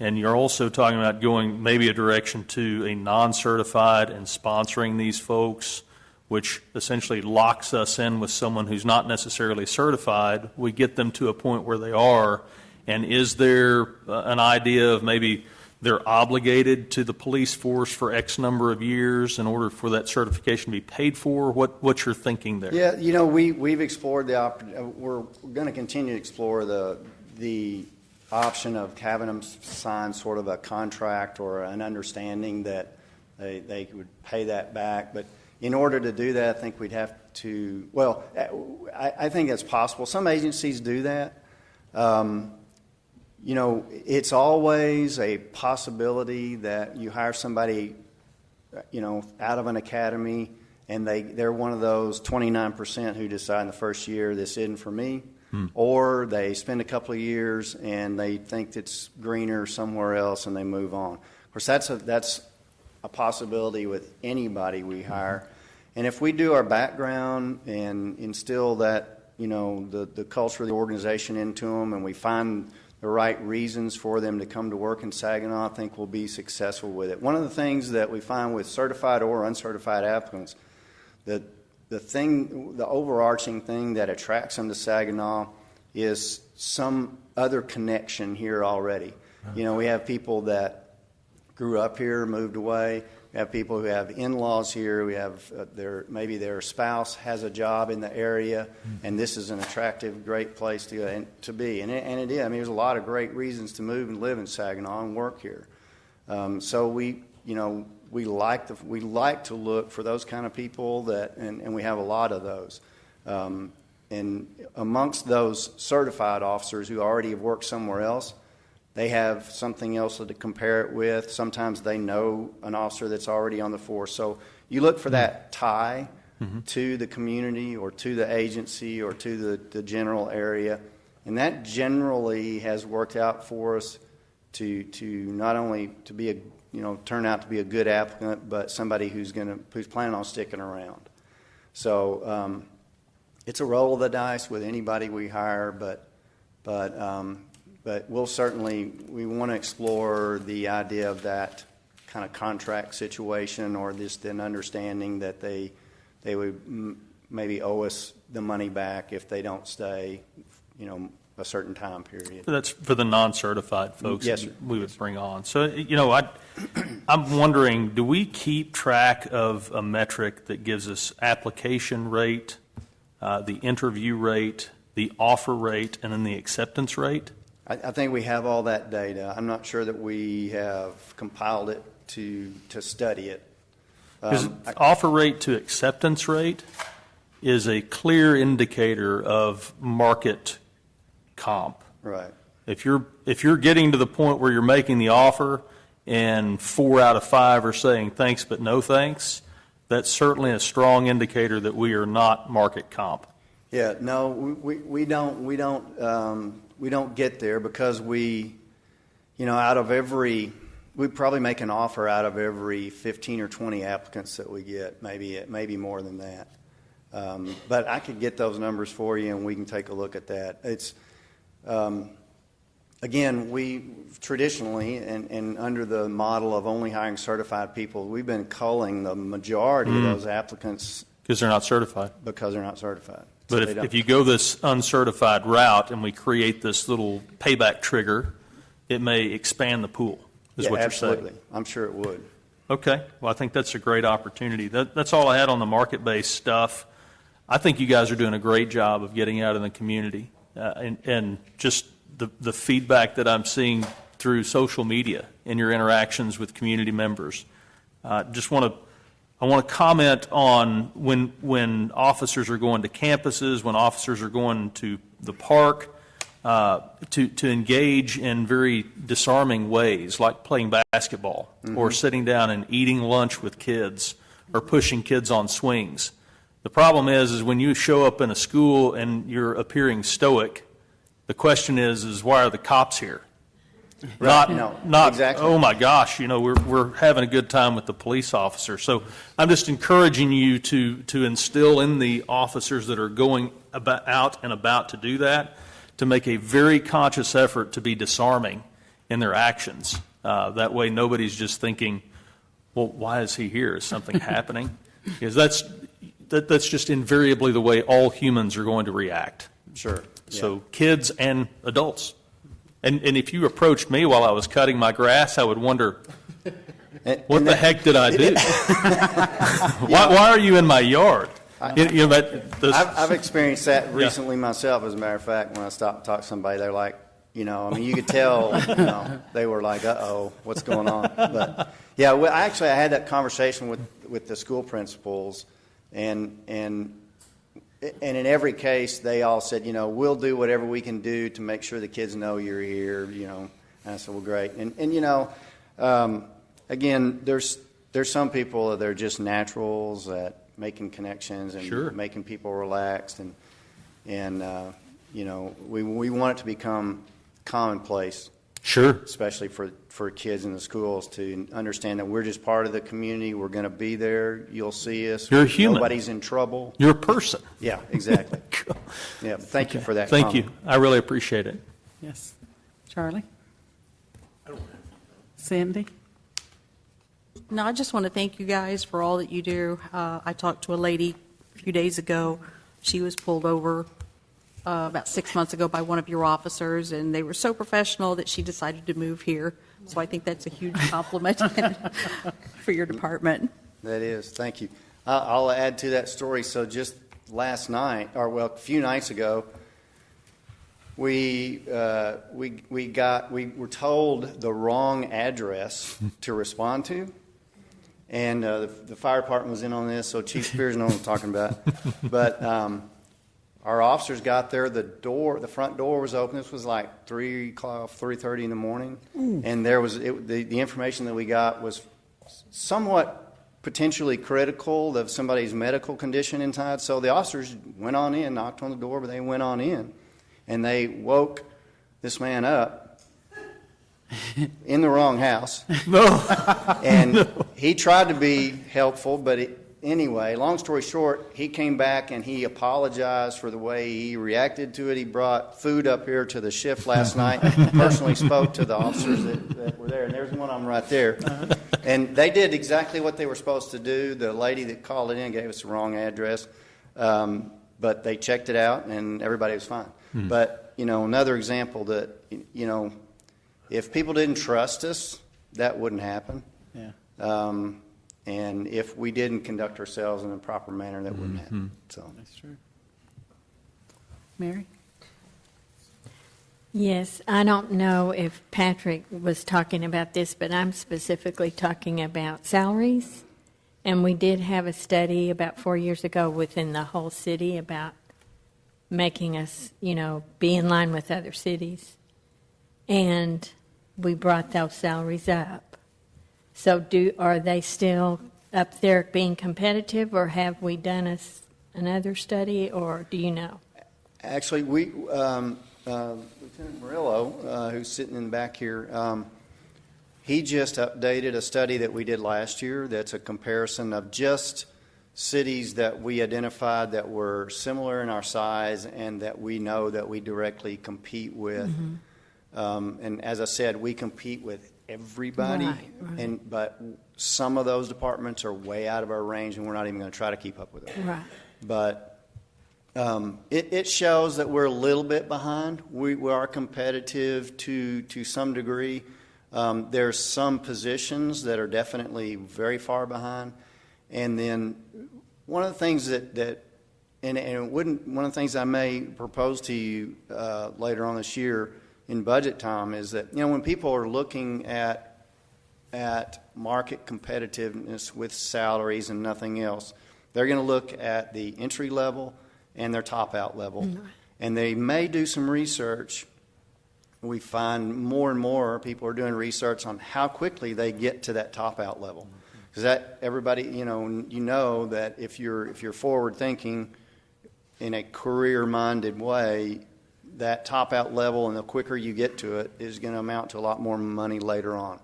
Speaker 3: And you're also talking about going maybe a direction to a non-certified and sponsoring these folks, which essentially locks us in with someone who's not necessarily certified. We get them to a point where they are. And is there an idea of maybe they're obligated to the police force for X number of years in order for that certification to be paid for? What's your thinking there?
Speaker 15: Yeah, we've explored we're going to continue to explore the option of having them sign sort of a contract or an understanding that they would pay that back. But in order to do that, I think we'd have to, I think that's possible. Some agencies do that. It's always a possibility that you hire somebody, out of an academy and they're one of those 29% who decide in the first year, this isn't for me. Or they spend a couple of years and they think it's greener somewhere else and they move on. Of course, that's a possibility with anybody we hire. And if we do our background and instill that, the culture of the organization into them and we find the right reasons for them to come to work in Saginaw, I think we'll be successful with it. One of the things that we find with certified or uncertified applicants, that the overarching thing that attracts them to Saginaw is some other connection here already. We have people that grew up here, moved away. We have people who have in-laws here. We have maybe their spouse has a job in the area, and this is an attractive, great place to be. And it is. I mean, there's a lot of great reasons to move and live in Saginaw and work here. So we like to look for those kind of people and we have a lot of those. And amongst those certified officers who already have worked somewhere else, they have something else to compare it with. Sometimes they know an officer that's already on the force. So you look for that tie to the community or to the agency or to the general area. And that generally has worked out for us to not only to be turn out to be a good applicant, but somebody who's planning on sticking around. So it's a roll of the dice with anybody we hire, but we'll we want to explore the idea of that kind of contract situation or just an understanding that they would maybe owe us the money back if they don't stay, a certain time period.
Speaker 3: That's for the non-certified folks
Speaker 15: yes,
Speaker 3: that we would bring on. So, I'm wondering, do we keep track of a metric that gives us application rate, the interview rate, the offer rate, and then the acceptance rate?
Speaker 15: I think we have all that data. I'm not sure that we have compiled it to study it.
Speaker 3: Because offer rate to acceptance rate is a clear indicator of market comp.
Speaker 15: Right.
Speaker 3: If you're getting to the point where you're making the offer and 4 out of 5 are saying thanks but no thanks, that's certainly a strong indicator that we are not market comp.
Speaker 15: Yeah, no, we don't get there because we probably make an offer out of every 15 or 20 applicants that we get, maybe more than that. But I could get those numbers for you, and we can take a look at that. It's again, we traditionally and under the model of only hiring certified people, we've been culling the majority of those applicants
Speaker 3: because they're not certified.
Speaker 15: So
Speaker 3: But if you go this uncertified route and we create this little payback trigger, it may expand the pool, is what you're
Speaker 15: absolutely.
Speaker 3: saying.
Speaker 15: I'm sure it would.
Speaker 3: Okay. Well, I think that's a great opportunity. That's all I had on the market-based stuff. I think you guys are doing a great job of getting out in the community. And just the feedback that I'm seeing through social media and your interactions with community members. I want to comment on when officers are going to campuses, when officers are going to the park, to engage in very disarming ways, like playing basketball or sitting down and eating lunch with kids or pushing kids on swings. The problem is when you show up in a school and you're appearing stoic, the question is why are the cops here?
Speaker 15: Right.
Speaker 3: Not
Speaker 15: Exactly.
Speaker 3: Oh my gosh, we're having a good time with the police officer. So I'm just encouraging you to instill in the officers that are going out and about to do that, to make a very conscious effort to be disarming in their actions. That way nobody's just thinking, well, why is he here? Is something happening? Because that's just invariably the way all humans are going to react.
Speaker 15: Sure.
Speaker 3: So kids and adults. And if you approached me while I was cutting my grass, I would wonder, what the heck did I do? Why are you in my yard?
Speaker 15: I've experienced that recently myself, as a matter of fact. When I stopped to talk to somebody, they're like, you could tell, they were like, uh-oh, what's going on? But, yeah, I had that conversation with the school principals, and in every case, they all said, we'll do whatever we can do to make sure the kids know you're here, And I said, well, great. And again, there's some people that are just naturals at making connections and making people relaxed, and we want it to become commonplace.
Speaker 3: Sure.
Speaker 15: Especially for kids in the schools to understand that we're just part of the community. We're going to be there. You'll see us.
Speaker 3: You're a human.
Speaker 15: Nobody's in trouble.
Speaker 3: You're a person.
Speaker 15: Yeah, exactly. Yeah, thank you for that
Speaker 3: Thank
Speaker 15: comment.
Speaker 3: you. I really appreciate it.
Speaker 1: Yes. Charlie? Cindy?
Speaker 11: No, I just want to thank you guys for all that you do. I talked to a lady a few days ago. She was pulled over about 6 months ago by one of your officers, and they were so professional that she decided to move here. So I think that's a huge compliment for your department.
Speaker 15: That is. Thank you. I'll add to that story. So just last night, a few nights ago, we were told the wrong address to respond to. And the fire department was in on this, so Chief Spears knows what I'm talking about. But our officers got there. The front door was open. This was like 3:30 in the morning, and there was the information that we got was somewhat potentially critical of somebody's medical condition inside. So the officers went on in, knocked on the door, but they went on in, and they woke this man up in the wrong house. And he tried to be helpful, but anyway, long story short, he came back and he apologized for the way he reacted to it. He brought food up here to the shift last night, personally spoke to the officers that were there, and there's one of them right there. And they did exactly what they were supposed to do. The lady that called it in gave us the wrong address, but they checked it out and everybody was fine. But, another example that, if people didn't trust us, that wouldn't happen.
Speaker 1: Yeah.
Speaker 15: And if we didn't conduct ourselves in a proper manner, that wouldn't happen. So
Speaker 1: That's true. Mary?
Speaker 12: Yes, I don't know if Patrick was talking about this, but I'm specifically talking about salaries And we did have a study about 4 years ago within the whole city about making us, be in line with other cities. And we brought those salaries up. So are they still up there being competitive, or have we done another study, or do you know?
Speaker 15: Actually, Lieutenant Murillo, who's sitting in the back here, he just updated a study that we did last year that's a comparison of just cities that we identified that were similar in our size and that we know that we directly compete with. And as I said, we compete with everybody,
Speaker 12: Right.
Speaker 15: But some of those departments are way out of our range, and we're not even going to try to keep up with them.
Speaker 12: Right.
Speaker 15: But it shows that we're a little bit behind. We are competitive to some degree. There's some positions that are definitely very far behind. And then one of the things one of the things I may propose to you later on this year in budget time is that, when people are looking at market competitiveness with salaries and nothing else, they're going to look at the entry level and their top out level. And they may do some research. We find more and more people are doing research on how quickly they get to that top out level. Because that everybody, you know that if you're forward thinking in a career minded way, that top out level and the quicker you get to it is going to amount to a lot more money later on.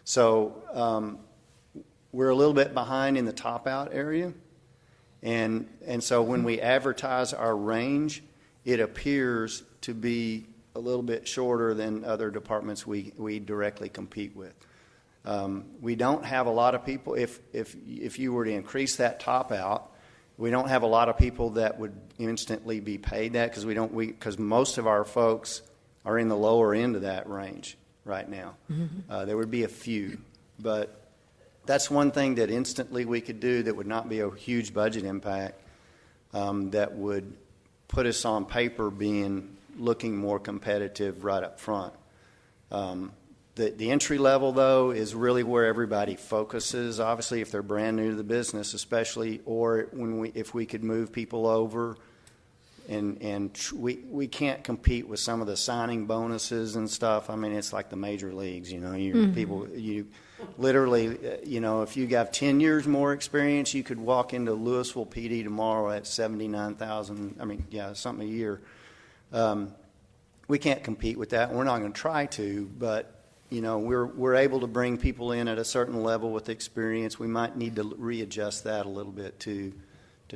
Speaker 15: So we're a little bit behind in the top out area. And so when we advertise our range, it appears to be a little bit shorter than other departments we directly compete with. We don't have a lot of people, if you were to increase that top out, we don't have a lot of people that would instantly be paid that because most of our folks are in the lower end of that range right now. There would be a few, but that's one thing that instantly we could do that would not be a huge budget impact, that would put us on paper looking more competitive right up front. The entry level, though, is really where everybody focuses, obviously, if they're brand new to the business especially, or if we could move people over. And we can't compete with some of the signing bonuses and stuff. I mean, it's like the major leagues, people, literally, if you have 10 years more experience, you could walk into Louisville PD tomorrow at $79,000, something a year. We can't compete with that. We're not going to try to, but we're able to bring people in at a certain level with experience. We might need to readjust that a little bit to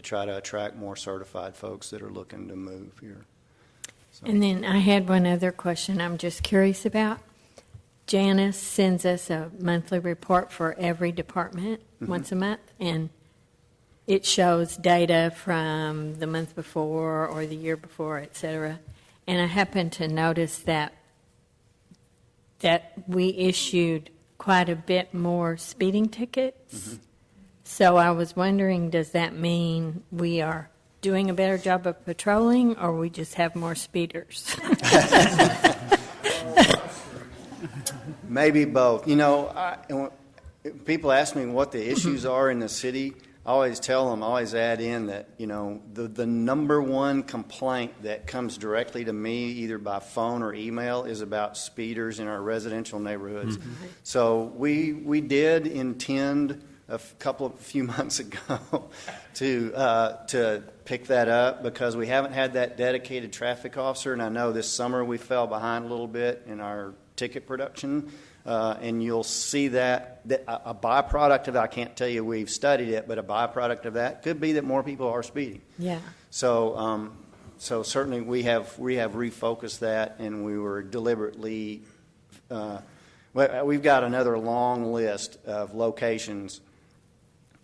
Speaker 15: try to attract more certified folks that are looking to move here. So.
Speaker 12: And then I had one other question I'm just curious about. Janice sends us a monthly report for every department once a month, and it shows data from the month before or the year before, et cetera. And I happened to notice that we issued quite a bit more speeding tickets. So I was wondering, does that mean we are doing a better job of patrolling, or we just have more speeders?
Speaker 15: Maybe both. People ask me what the issues are in the city. I always tell them, I always add in that, the number one complaint that comes directly to me, either by phone or email, is about speeders in our residential neighborhoods. So we did intend a few months ago to pick that up, because we haven't had that dedicated traffic officer, and I know this summer we fell behind a little bit in our ticket production. And you'll see that a byproduct of that, I can't tell you we've studied it, but a byproduct of that could be that more people are speeding.
Speaker 12: Yeah.
Speaker 15: So certainly we have refocused that, and we were deliberately, we've got another long list of locations,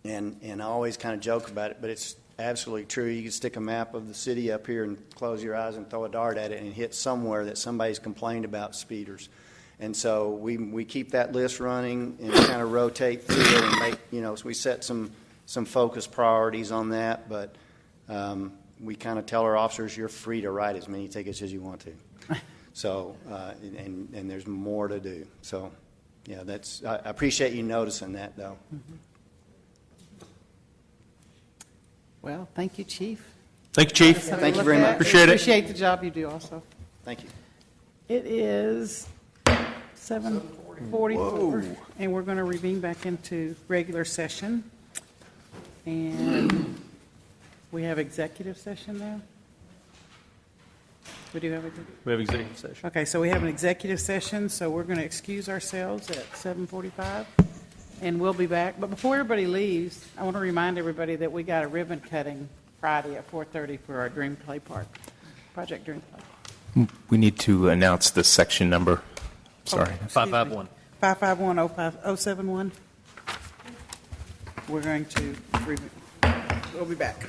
Speaker 15: and I always kind of joke about it, but it's absolutely true. You can stick a map of the city up here and close your eyes and throw a dart at it and hit somewhere that somebody's complained about speeders. And so we keep that list running and kind of rotate through it and make, so we set some focused priorities on that. But we kind of tell our officers, you're free to write as many tickets as you want to. So, and there's more to do. So, yeah, I appreciate you noticing that, though.
Speaker 1: Well, thank you, Chief.
Speaker 3: Thank you, Chief.
Speaker 15: Thank you very much.
Speaker 3: Appreciate it.
Speaker 1: Appreciate the job you do also.
Speaker 15: Thank you.
Speaker 1: It is 7:44, and we're going to reconvene back into regular session. And we have executive session now? We do have executive?
Speaker 3: We have executive session.
Speaker 1: Okay, so we have an executive session, so we're going to excuse ourselves at 7:45, and we'll be back. But before everybody leaves, I want to remind everybody that we got a ribbon cutting Friday at 4:30 for our Dream Play Park, Project Dream Play.
Speaker 9: We need to announce the section number. Sorry.
Speaker 3: 551.
Speaker 1: 551-071. We're going to, we'll be back.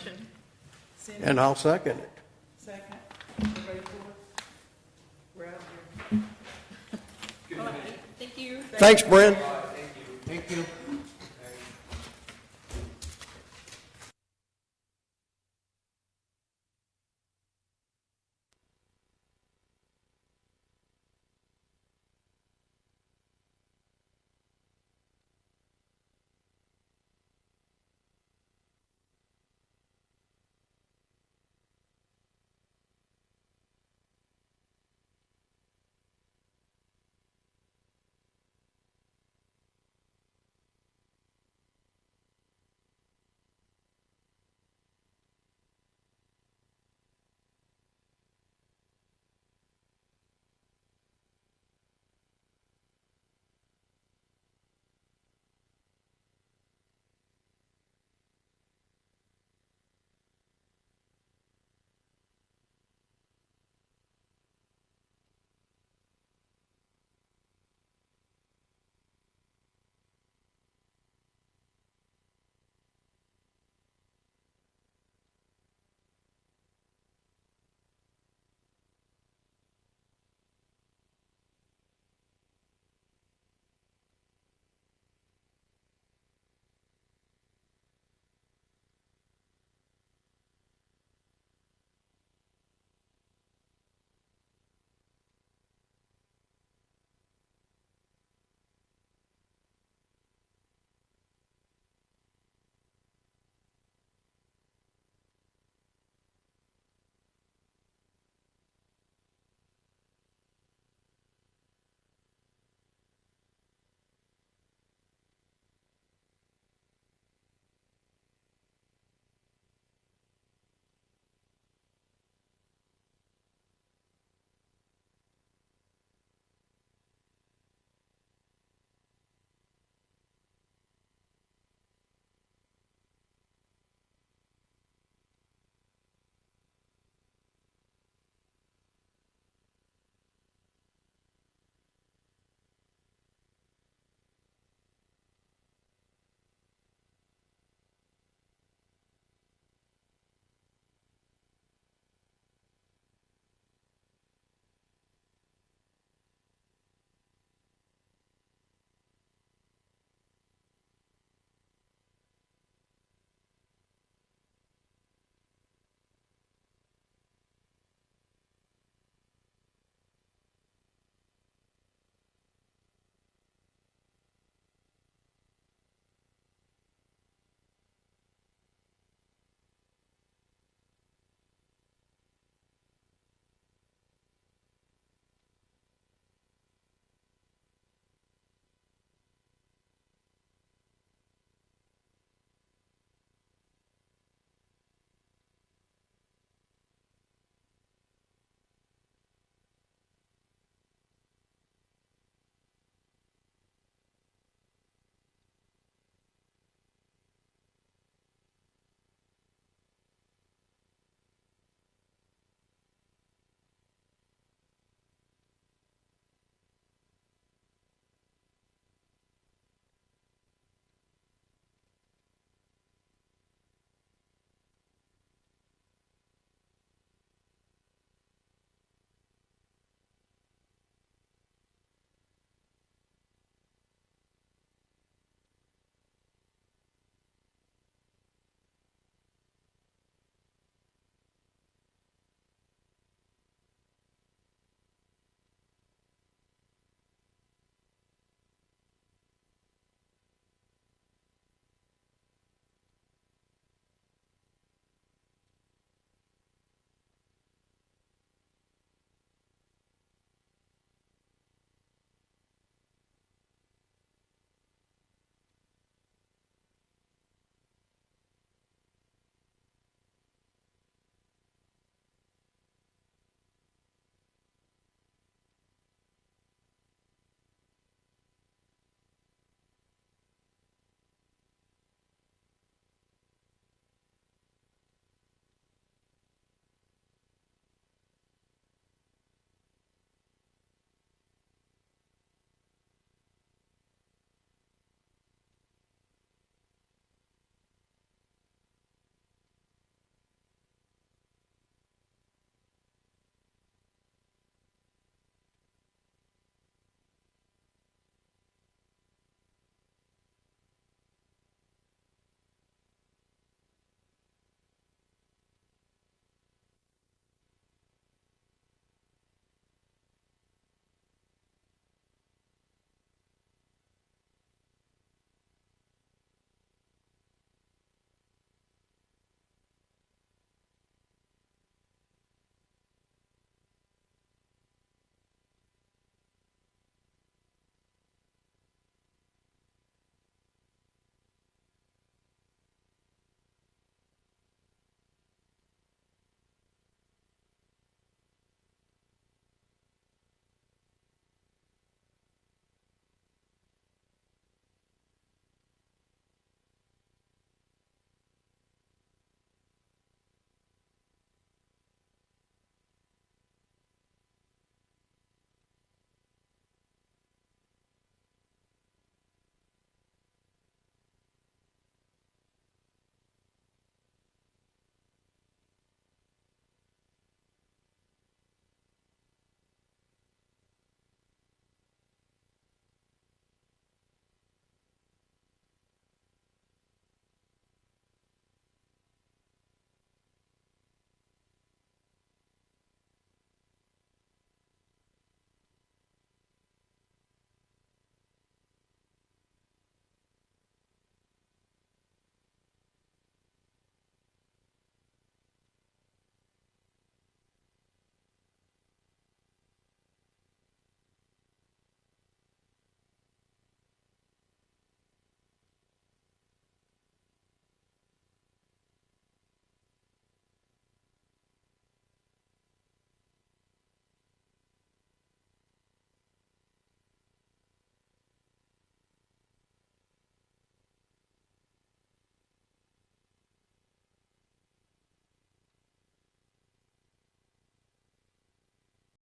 Speaker 11: motion.
Speaker 6: And I'll second it.
Speaker 1: Second. Everybody for it? We're out of here.
Speaker 11: Thank you.
Speaker 6: Thanks, Brent.
Speaker 13: Thank you.